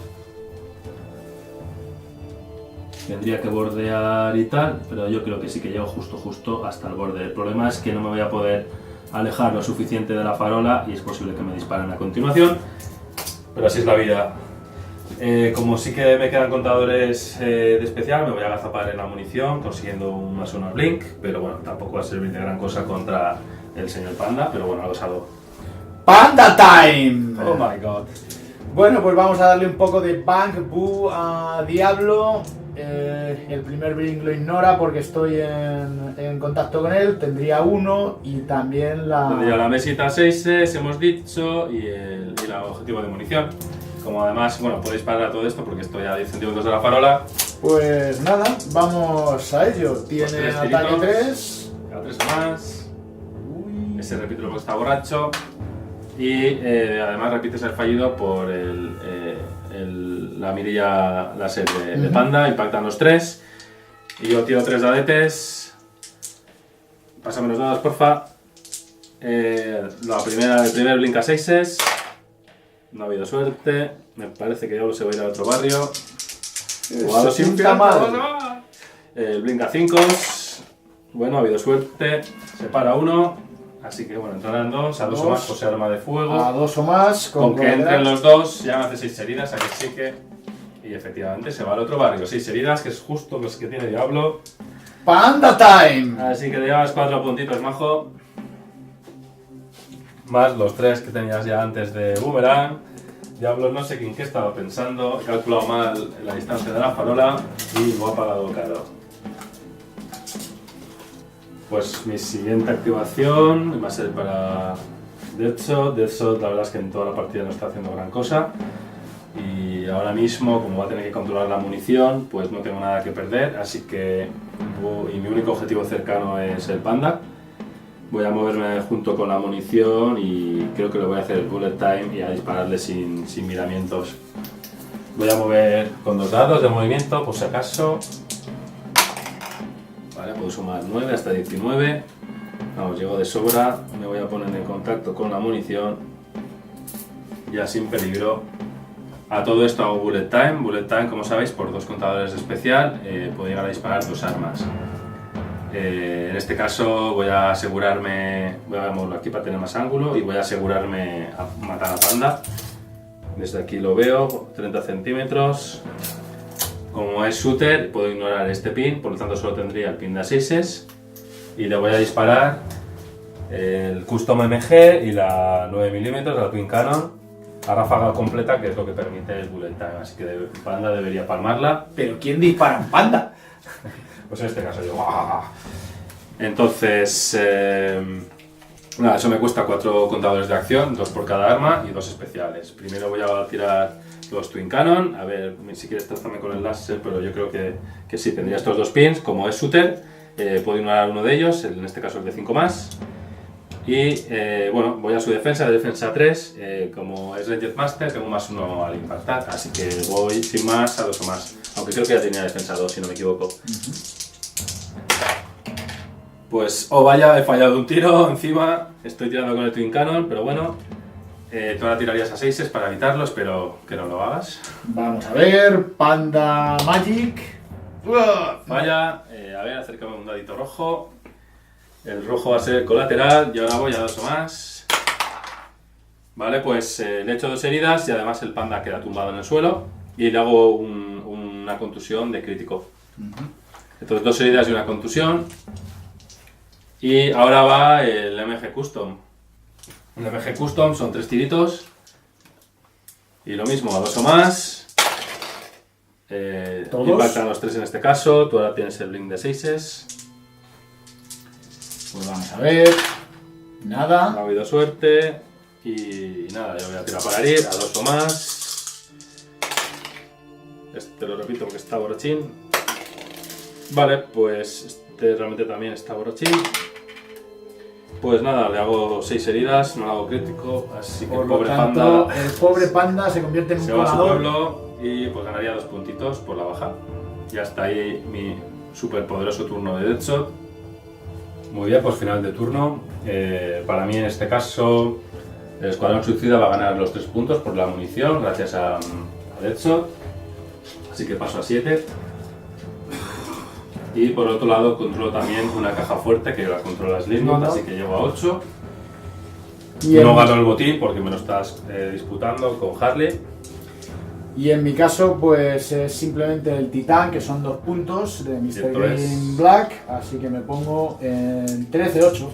Tendría que bordear y tal, pero yo creo que sí que llego justo hasta el borde. El problema es que no me voy a poder alejar lo suficiente de la farola y es posible que me disparen a continuación, pero así es la vida. Como sí que me quedan contadores de especial, me voy a agazapar en la munición consiguiendo un +1 al blink, pero bueno, tampoco va a servir de gran cosa contra el señor Panda, pero bueno, algo salvo. ¡Panda Time! Oh my god. Bueno, pues vamos a darle un poco de Bang Boo a Diablo. El primer blink lo ignora porque estoy en contacto con él. Tendría 1 y también Tendría la mesita 6, hemos dicho, y el objetivo de munición. Como además, bueno, podéis parar todo esto porque estoy a 10 centímetros de la farola. Pues nada, vamos a ello. Tiene Pues 3 ataque tiritos. 3. Cada 3 más. Ese repito porque está borracho. Y además repites el fallido por la mirilla láser de Panda. Impactan los 3. Y yo tiro 3 dadetes. Pásame los dados, porfa. El primer blink a 6. No ha habido suerte. Me parece que Diablo se va a ir al otro barrio. Jugado sin pinta mal. El blink a 5. Bueno, ha habido suerte. Se para 1. Así que bueno, entrarán 2. A 2 o más posee arma de fuego. A 2 o más. Con que entren los 2 ya me hace 6 heridas. Aquí sí que. Y efectivamente se va al otro barrio. 6 heridas, que es justo los que tiene Diablo. ¡Panda Time! Así que te llevas 4 puntitos, majo. Más los 3 que tenías ya antes de Boomerang. Diablo, no sé en qué estaba pensando. He calculado mal la distancia de la farola y lo ha pagado caro. Pues mi siguiente activación va a ser para Deadshot. Deadshot, la verdad es que en toda la partida no está haciendo gran cosa. Y ahora mismo, como va a tener que controlar la munición, pues no tengo nada que perder. Así que y mi único objetivo cercano es el Panda. Voy a moverme junto con la munición y creo que le voy a hacer el bullet time y a dispararle sin miramientos. Voy a mover con 2 dados de movimiento, por si acaso. Vale, puedo sumar 9 hasta 19. Vamos, llego de sobra. Me voy a poner en contacto con la munición. Ya sin peligro. A todo esto hago bullet time. Bullet time, como sabéis, por 2 contadores de especial, puedo llegar a disparar 2 armas. En este caso voy a asegurarme, voy a moverlo aquí para tener más ángulo y voy a asegurarme a matar a Panda. Desde aquí lo veo, 30 centímetros. Como es shooter, puedo ignorar este pin, por lo tanto solo tendría el pin de A6 y le voy a disparar el Custom MG y la 9mm, la Twin Cannon, a ráfaga completa, que es lo que permite el bullet time, así que Panda debería palmarla. ¿Pero quién dispara en Panda? Pues en este caso yo. Entonces, nada, eso me cuesta 4 contadores de acción, 2 por cada arma y 2 especiales. Primero voy a tirar los Twin Cannon, a ver si quieres trazarme con el láser, pero yo creo que sí, tendría estos 2 pins. Como es shooter, puedo ignorar uno de ellos, en este caso el de 5 más. Y bueno, voy a su defensa, de defensa 3, como es Ranger Master, tengo más 1 al impactar, así que voy sin más a 2 o más, aunque creo que ya tenía defensa 2 si no me equivoco. Pues, oh vaya, he fallado un tiro encima, estoy tirando con el Twin Cannon, pero bueno, tú ahora tirarías a 6 para evitarlo, espero que no lo hagas. Vamos a ver, Panda Magic. Falla, a ver, acércame un dadito rojo. El rojo va a ser colateral y ahora voy a 2 o más. Vale, pues le he hecho 2 heridas y además el panda queda tumbado en el suelo y le hago una contusión de crítico. Entonces 2 heridas y una contusión. Y ahora va el MG Custom. El MG Custom son 3 tiritos. Y lo mismo, a 2 o más. Impactan los 3 en este caso. Tú ahora tienes el blink de 6. Pues vamos a ver. Nada. Ha habido suerte. Y nada, yo voy a tirar para herir a 2 o más. Este lo repito porque está borrachín. Vale, pues este realmente también está borrachín. Pues nada, le hago 6 heridas, no hago crítico, así que Por el lo pobre tanto, panda el pobre panda se convierte en un se va a su colador. pueblo y pues ganaría 2 puntitos por la baja. Ya está ahí mi super poderoso turno de Deadshot. Muy bien, pues final de turno. Para mí en este caso el escuadrón suicida va a ganar los 3 puntos por la munición gracias a Deadshot. Así que paso a 7. Y por otro lado controlo también una caja fuerte que la controla Slipknot, así que llego a 8. No gano el botín porque me lo estás disputando con Harley. Y en mi caso, pues es simplemente el titán, que son 2 puntos de Mr. Green Black, así que me pongo en 13-8.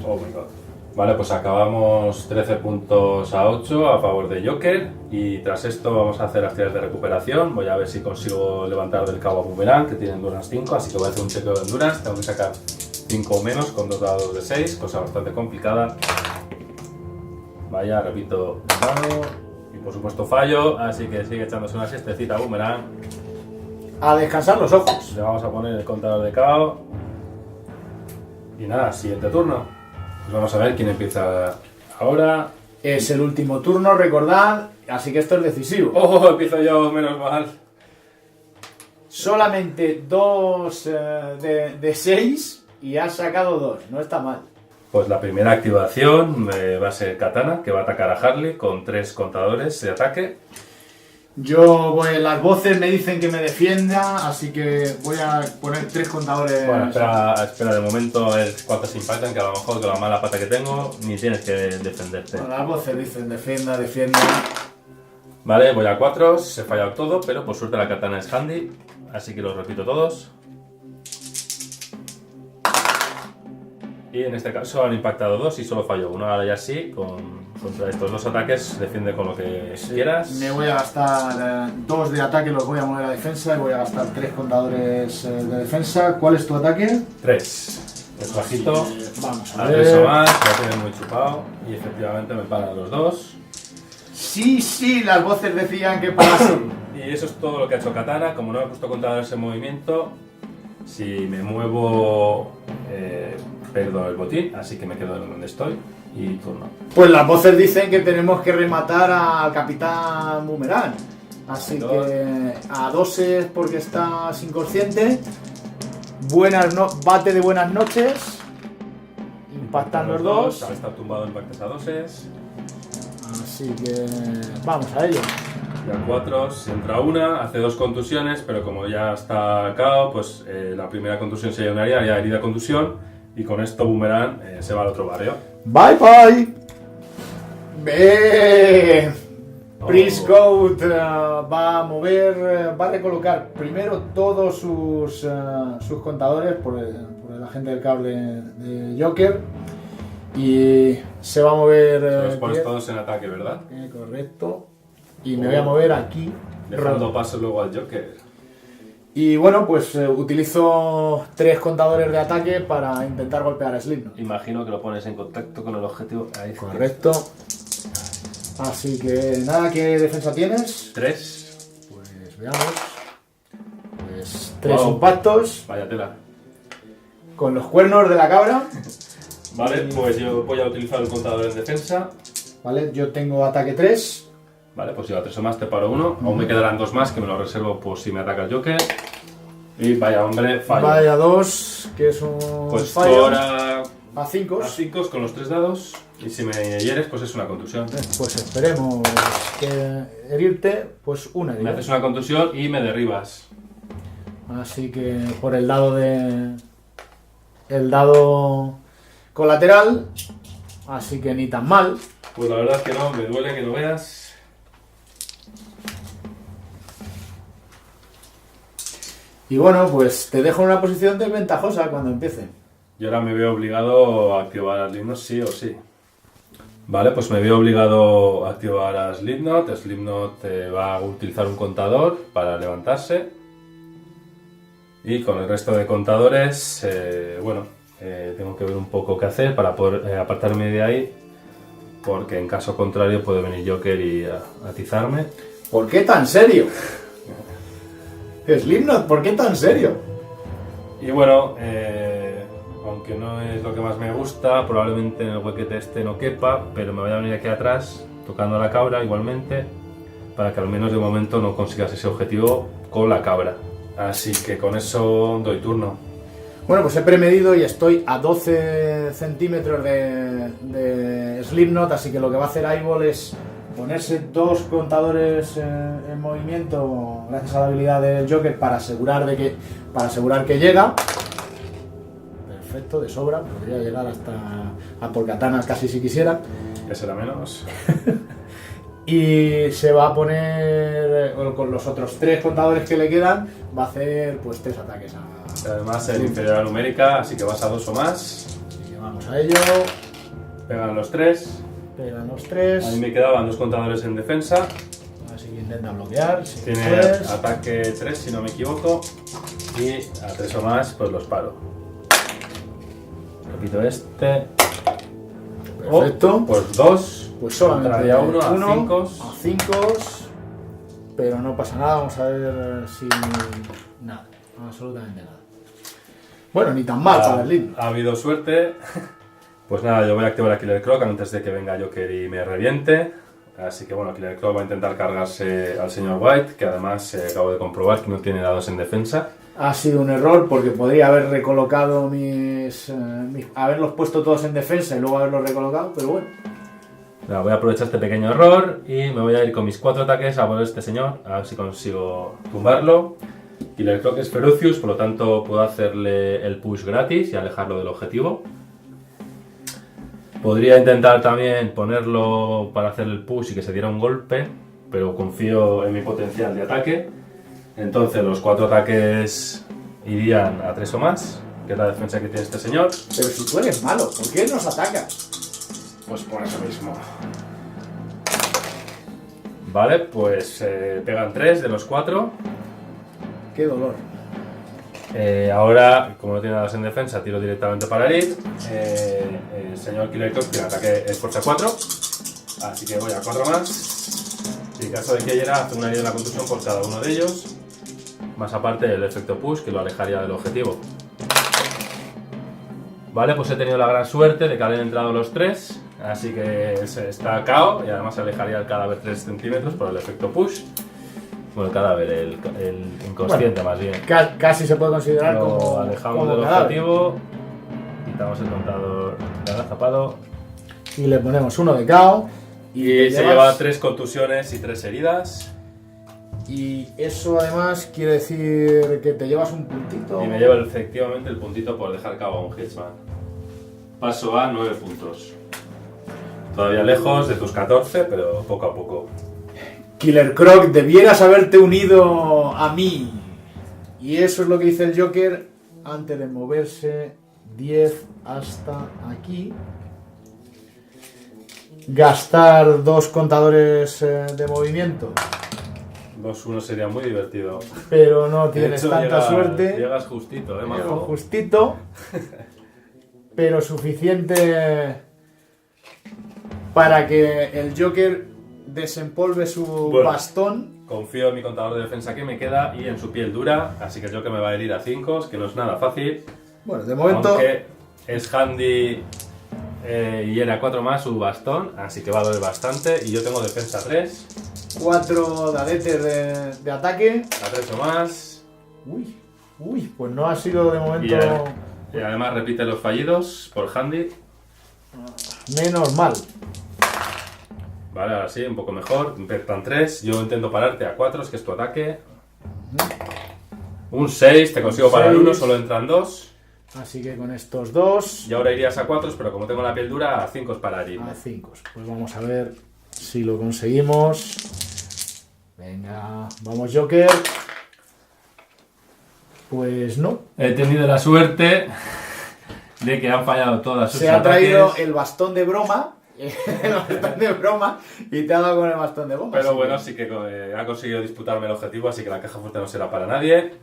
Oh my god. Vale, pues acabamos 13 puntos a 8 a favor de Joker. Y tras esto vamos a hacer las tiras de recuperación. Voy a ver si consigo levantar del cabo a Boomerang, que tiene Endurance 5, así que voy a hacer un chequeo de Endurance. Tengo que sacar 5 o menos con 2 dados de 6, cosa bastante complicada. Vaya, repito, dado. Y por supuesto fallo, así que sigue echándose una siestecita Boomerang. A descansar los ojos. Le vamos a poner el contador de KO. Y nada, siguiente turno. Pues vamos a ver quién empieza ahora. Es el último turno, recordad, así que esto es decisivo. ¡Oh! Empiezo yo, menos mal. Solamente 2 de 6 y has sacado 2, no está mal. Pues la primera activación va a ser Katana, que va a atacar a Harley con 3 contadores de ataque. Yo, pues, las voces me dicen que me defienda, así que voy a poner 3 contadores. Bueno, espera de momento a ver cuántos impactan, que a lo mejor con la mala pata que tengo ni tienes que defenderte. Bueno, las voces dicen defienda. Vale, voy a 4, se ha fallado todo, pero por suerte la katana es handy, así que los repito todos. Y en este caso han impactado 2 y solo fallo uno. Ahora ya sí, contra estos 2 ataques defiende con lo que quieras. Me voy a gastar 2 de ataque, los voy a mover a defensa y voy a gastar 3 contadores de defensa. ¿Cuál es tu ataque? 3. Es bajito. Vamos a 3 o más, lo tienen muy chupado y efectivamente me paran los 2. Sí, las voces decían que parasen. Y eso es todo lo que ha hecho Katana. Como no he puesto contadores en movimiento, si me muevo perdo el botín, así que me quedo en donde estoy y turno. Pues las voces dicen que tenemos que rematar al Capitán Boomerang. Así que a 2 es porque estás inconsciente. Bate de buenas noches. Impactan los 2. Al estar tumbado impactas a 2. Así que vamos a ello. Y a 4 si entra una, hace 2 contusiones, pero como ya está KO, pues la primera contusión se llenaría, haría herida contusión. Y con esto Boomerang se va al otro barrio. Bye. Prince Goat va a mover, va a recolocar primero todos sus contadores por el agente del cable de Joker. Y se va a mover... los pones todos en ataque, ¿verdad? Correcto. Y me voy a mover aquí. Dejando paso luego al Joker. Y bueno, pues utilizo 3 contadores de ataque para intentar golpear a Slipknot. Imagino que lo pones en contacto con el objetivo. Ahí está. Correcto. Así que nada, ¿qué defensa tienes? 3. Pues veamos. Pues 3 Wow. impactos Vaya tela. con los cuernos de la cabra. Vale, pues yo voy a utilizar el contador en defensa. Vale, yo tengo ataque 3. Vale, pues lleva 3 o más, te paro 1. Aún me quedarán 2 más que me lo reservo por si me ataca el Joker. Y vaya hombre, fallo. Vaya 2, que es un Pues tú fallo. ahora A 5. a 5 con los 3 dados. Y si me hieres, pues es una contusión. Pues esperemos que herirte, pues una Me herida. haces una contusión y me derribas. Así que por el dado colateral, así que ni tan mal. Pues la verdad es que no, me duele que no veas. Y bueno, pues te dejo en una posición desventajosa cuando empiece. Y ahora me veo obligado a activar a Slipknot sí o sí. Vale, pues me veo obligado a activar a Slipknot. Slipknot va a utilizar un contador para levantarse. Y con el resto de contadores, tengo que ver un poco qué hacer para poder apartarme de ahí. Porque en caso contrario puede venir Joker y atizarme. ¿Por qué tan serio? Slipknot, ¿por qué tan serio? Y bueno, aunque no es lo que más me gusta, probablemente en el huequete este no quepa, pero me voy a venir aquí atrás, tocando a la cabra igualmente, para que al menos de momento no consigas ese objetivo con la cabra. Así que con eso doy turno. Bueno, pues he premedido y estoy a 12 centímetros de Slipknot, así que lo que va a hacer Eyeball es ponerse 2 contadores en movimiento gracias a la habilidad del Joker para asegurar que llega. Perfecto, de sobra, podría llegar hasta a por katanas casi si quisiera. Que será menos. Y se va a poner con los otros 3 contadores que le quedan, va a hacer pues 3 ataques a... Además el inferior a numérica, así que vas a 2 o más. Así que vamos a ello. Pegan los 3. Pegan los 3. A mí me quedaban 2 contadores en defensa. Así que intenta bloquear. Si Tiene puedes. ataque 3 si no me equivoco. Y a 3 o más pues los paro. Repito este. Perfecto. Pues 2. Pues solamente Contraria 1 a uno, 5. a 5. Pero no pasa nada, vamos a ver si... Nada, absolutamente nada. Bueno, ni tan mal para el Slipknot. Ha habido suerte. Pues nada, yo voy a activar a Killer Croc antes de que venga Joker y me reviente. Así que bueno, Killer Croc va a intentar cargarse al señor White, que además acabo de comprobar que no tiene dados en defensa. Ha sido un error porque podría haber recolocado haberlos puesto todos en defensa y luego haberlos recolocado, pero bueno. Nada, voy a aprovechar este pequeño error y me voy a ir con mis 4 ataques a por este señor, a ver si consigo tumbarlo. Killer Croc es Ferocious, por lo tanto puedo hacerle el push gratis y alejarlo del objetivo. Podría intentar también ponerlo para hacer el push y que se diera un golpe, pero confío en mi potencial de ataque. Entonces los 4 ataques irían a 3 o más, que es la defensa que tiene este señor. Pero si tú eres malo, ¿por qué nos atacas? Pues por eso mismo. Vale, pues pegan 3 de los 4. Qué dolor. Ahora, como no tiene nada en defensa, tiro directamente para herir. El señor Killer Croc tiene ataque es fuerza 4. Así que voy a 4 más. Y en caso de que hiera, hace una herida en la contusión por cada uno de ellos. Más aparte el efecto push, que lo alejaría del objetivo. Vale, pues he tenido la gran suerte de que hayan entrado los 3. Así que está KO y además se alejaría el cadáver 3 centímetros por el efecto push. Bueno, el cadáver, el inconsciente más bien. Casi se puede considerar Lo como alejamos del cadáver. objetivo. Quitamos el contador de agazapado. Y le ponemos uno de KO. Y te se llevas- lleva 3 contusiones y 3 heridas. Y eso además quiere decir que te llevas un puntito. Y me lleva efectivamente el puntito por dejar cabo a un Hitchman. Paso a 9 puntos. Todavía lejos de tus 14, pero poco a poco. Killer Croc, debieras haberte unido a mí. Y eso es lo que dice el Joker antes de moverse 10 hasta aquí. Gastar 2 contadores de movimiento 2-1 sería muy divertido. Pero no De tienes hecho, tanta suerte. Llegas justito, Llego majo. justito, pero suficiente para que el Joker desempolve su Bueno. bastón. Confío en mi contador de defensa que me queda y en su piel dura, así que yo que me va a herir a 5, que no es nada fácil. Bueno, de momento, Aunque es handy y era 4 más su bastón, así que va a doler bastante. Y yo tengo defensa 3, 4 dadetes de ataque. a 3 o más. Uy, pues no ha sido de momento Y además repite los fallidos por handy. menos mal. Vale, ahora sí, un poco mejor. Impactan 3, yo intento pararte a 4, es que es tu ataque. Un 6, te consigo Un parar 1, 6. solo entran 2. Así que con estos dos, Y ahora irías a 4, pero como tengo la piel dura, a 5 es para herirme. a 5. Pues vamos a ver si lo conseguimos. Venga, vamos Joker. Pues no. He tenido la suerte de que han fallado todas sus Se ha ataques. traído el bastón de broma. El bastón de broma y te ha dado con el bastón de broma. Pero así bueno, que- sí que ha conseguido disputarme el objetivo, así que la caja fuerte no será para nadie.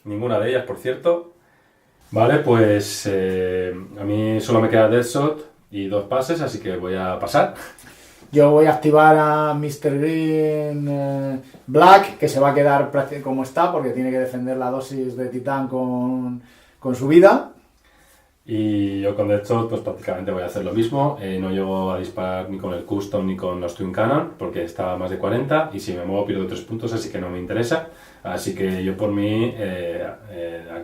Ninguna de ellas, por cierto. Vale, pues a mí solo me queda Deadshot y 2 pases, así que voy a pasar. Yo voy a activar a Mr. Green Black, que se va a quedar como está, porque tiene que defender la dosis de titán con su vida. Y yo con Deadshot pues prácticamente voy a hacer lo mismo. No llego a disparar ni con el Custom ni con los Twin Cannon, porque está a más de 40, y si me muevo pierdo 3 puntos, así que no me interesa. Así que yo por mí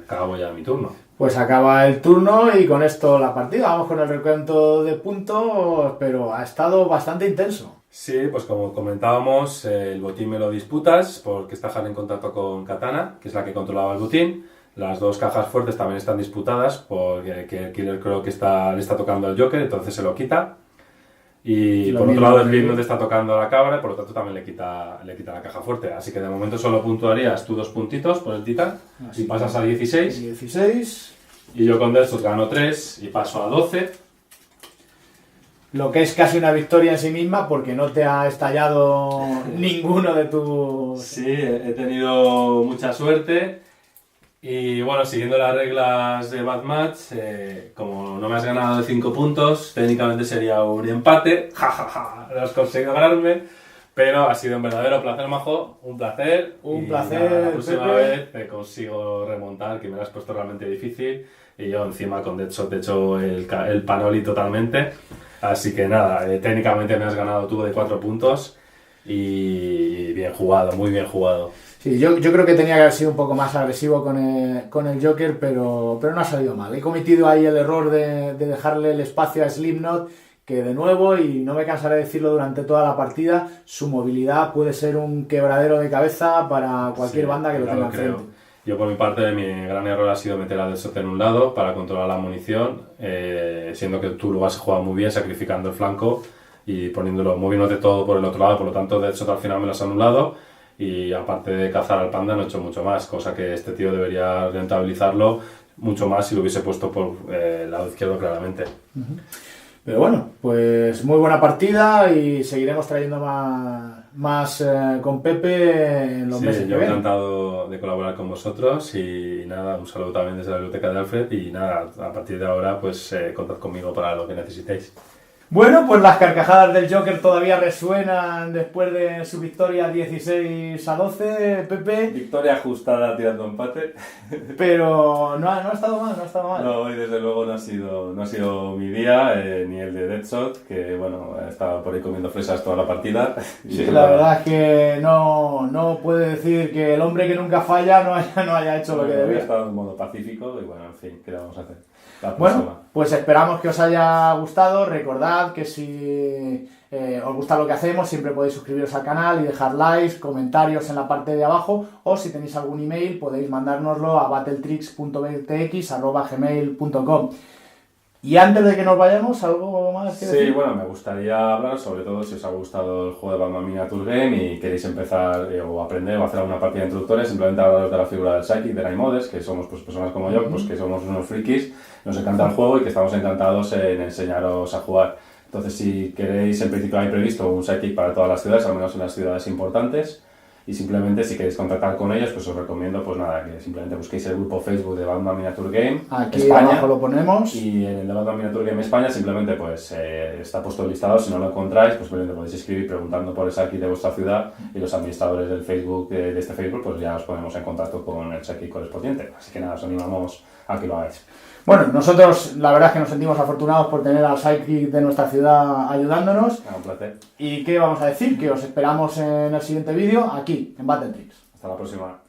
acabo ya mi turno. Pues acaba el turno y con esto la partida. Vamos con el recuento de puntos, pero ha estado bastante intenso. Sí, pues como comentábamos, el botín me lo disputas porque está Har en contacto con Katana, que es la que controlaba el botín. Las 2 cajas fuertes también están disputadas porque el Killer Croc le está tocando al Joker, entonces se lo quita. Y lo por otro mismo lado el que- Slipknot está tocando a la cabra y por lo tanto también le quita la caja fuerte. Así que de momento solo puntuarías tú 2 puntitos por el titán Así y pasas que- a 16. 16. Y yo con Deadshot gano 3 y paso a 12. Lo que es casi una victoria en sí misma porque no te ha estallado ninguno de tus... Sí, he tenido mucha suerte y bueno, siguiendo las reglas de Bad Match, como no me has ganado de 5 puntos, técnicamente sería un empate, jajaja, no has conseguido ganarme, pero ha sido un verdadero placer, majo, un placer. Un y placer, nada, la próxima Pepe. vez te consigo remontar, que me lo has puesto realmente difícil y yo encima con Deadshot te he hecho el panoli totalmente. Así que nada, técnicamente me has ganado tú de 4 puntos y bien jugado, muy bien jugado. Sí, yo creo que tenía que haber sido un poco más agresivo con el Joker, pero no ha salido mal. He cometido ahí el error de dejarle el espacio a Slipknot, que de nuevo, y no me cansaré de decirlo durante toda la partida, su movilidad puede ser un quebradero de cabeza para cualquier Sí, banda que lo ya tenga creo. enfrente. Yo por mi parte, mi gran error ha sido meter a Deadshot en un lado para controlar la munición, siendo que tú lo has jugado muy bien, sacrificando el flanco y moviéndote todo por el otro lado, por lo tanto Deadshot al final me lo has anulado y aparte de cazar al panda no he hecho mucho más, cosa que este tío debería rentabilizarlo mucho más si lo hubiese puesto por el lado izquierdo claramente. Pero bueno, pues muy buena partida y seguiremos trayendo más con Pepe en los Sí, meses que yo vienen. encantado de colaborar con vosotros y nada, un saludo también desde la biblioteca de Alfred y nada, a partir de ahora pues contad conmigo para lo que necesitéis. Bueno, pues las carcajadas del Joker todavía resuenan después de su victoria 16-12, Pepe, Victoria ajustada tirando empate. pero no ha estado mal, no ha estado mal. No, hoy desde luego no ha sido mi día, ni el de Deadshot, que bueno, estaba por ahí comiendo fresas toda la partida. Sí, la verdad es que no puede decir que el hombre que nunca falla no haya hecho lo que Había debía. estado en modo pacífico y bueno, en fin, ¿qué le vamos a hacer? La Bueno, próxima. pues esperamos que os haya gustado. Recordad que si os gusta lo que hacemos, siempre podéis suscribiros al canal y dejar likes, comentarios en la parte de abajo, o si tenéis algún email podéis mandárnoslo a battletricks.btx@gmail.com. Y antes de que nos vayamos, ¿algo más que decir? Sí, bueno, me gustaría hablar sobre todo si os ha gustado el juego de Batman Miniature Game y queréis empezar o aprender o hacer alguna partida de instructores, simplemente hablaros de la figura del Psychic, de Naimodes, que somos pues, personas como yo, pues que somos unos frikis, nos encanta el juego y que estamos encantados en enseñaros a jugar. Entonces, si queréis, en principio hay previsto un Psychic para todas las ciudades, al menos en las ciudades importantes. Y simplemente si queréis contactar con ellos, pues os recomiendo, pues nada, que simplemente busquéis el grupo Facebook de Batman Miniature Game Aquí España, abajo lo ponemos. y en el de Batman Miniature Game España simplemente pues está puesto el listado. Si no lo encontráis, pues simplemente podéis escribir preguntando por el Psychic de vuestra ciudad, y los administradores del Facebook, de este Facebook, pues ya os ponemos en contacto con el Psychic correspondiente. Así que nada, os animamos a que lo hagáis. Bueno, nosotros la verdad es que nos sentimos afortunados por tener al Psychic de nuestra ciudad ayudándonos. Un placer. ¿Y qué vamos a decir? Que os esperamos en el siguiente vídeo aquí, en Battle Tricks. Hasta la próxima.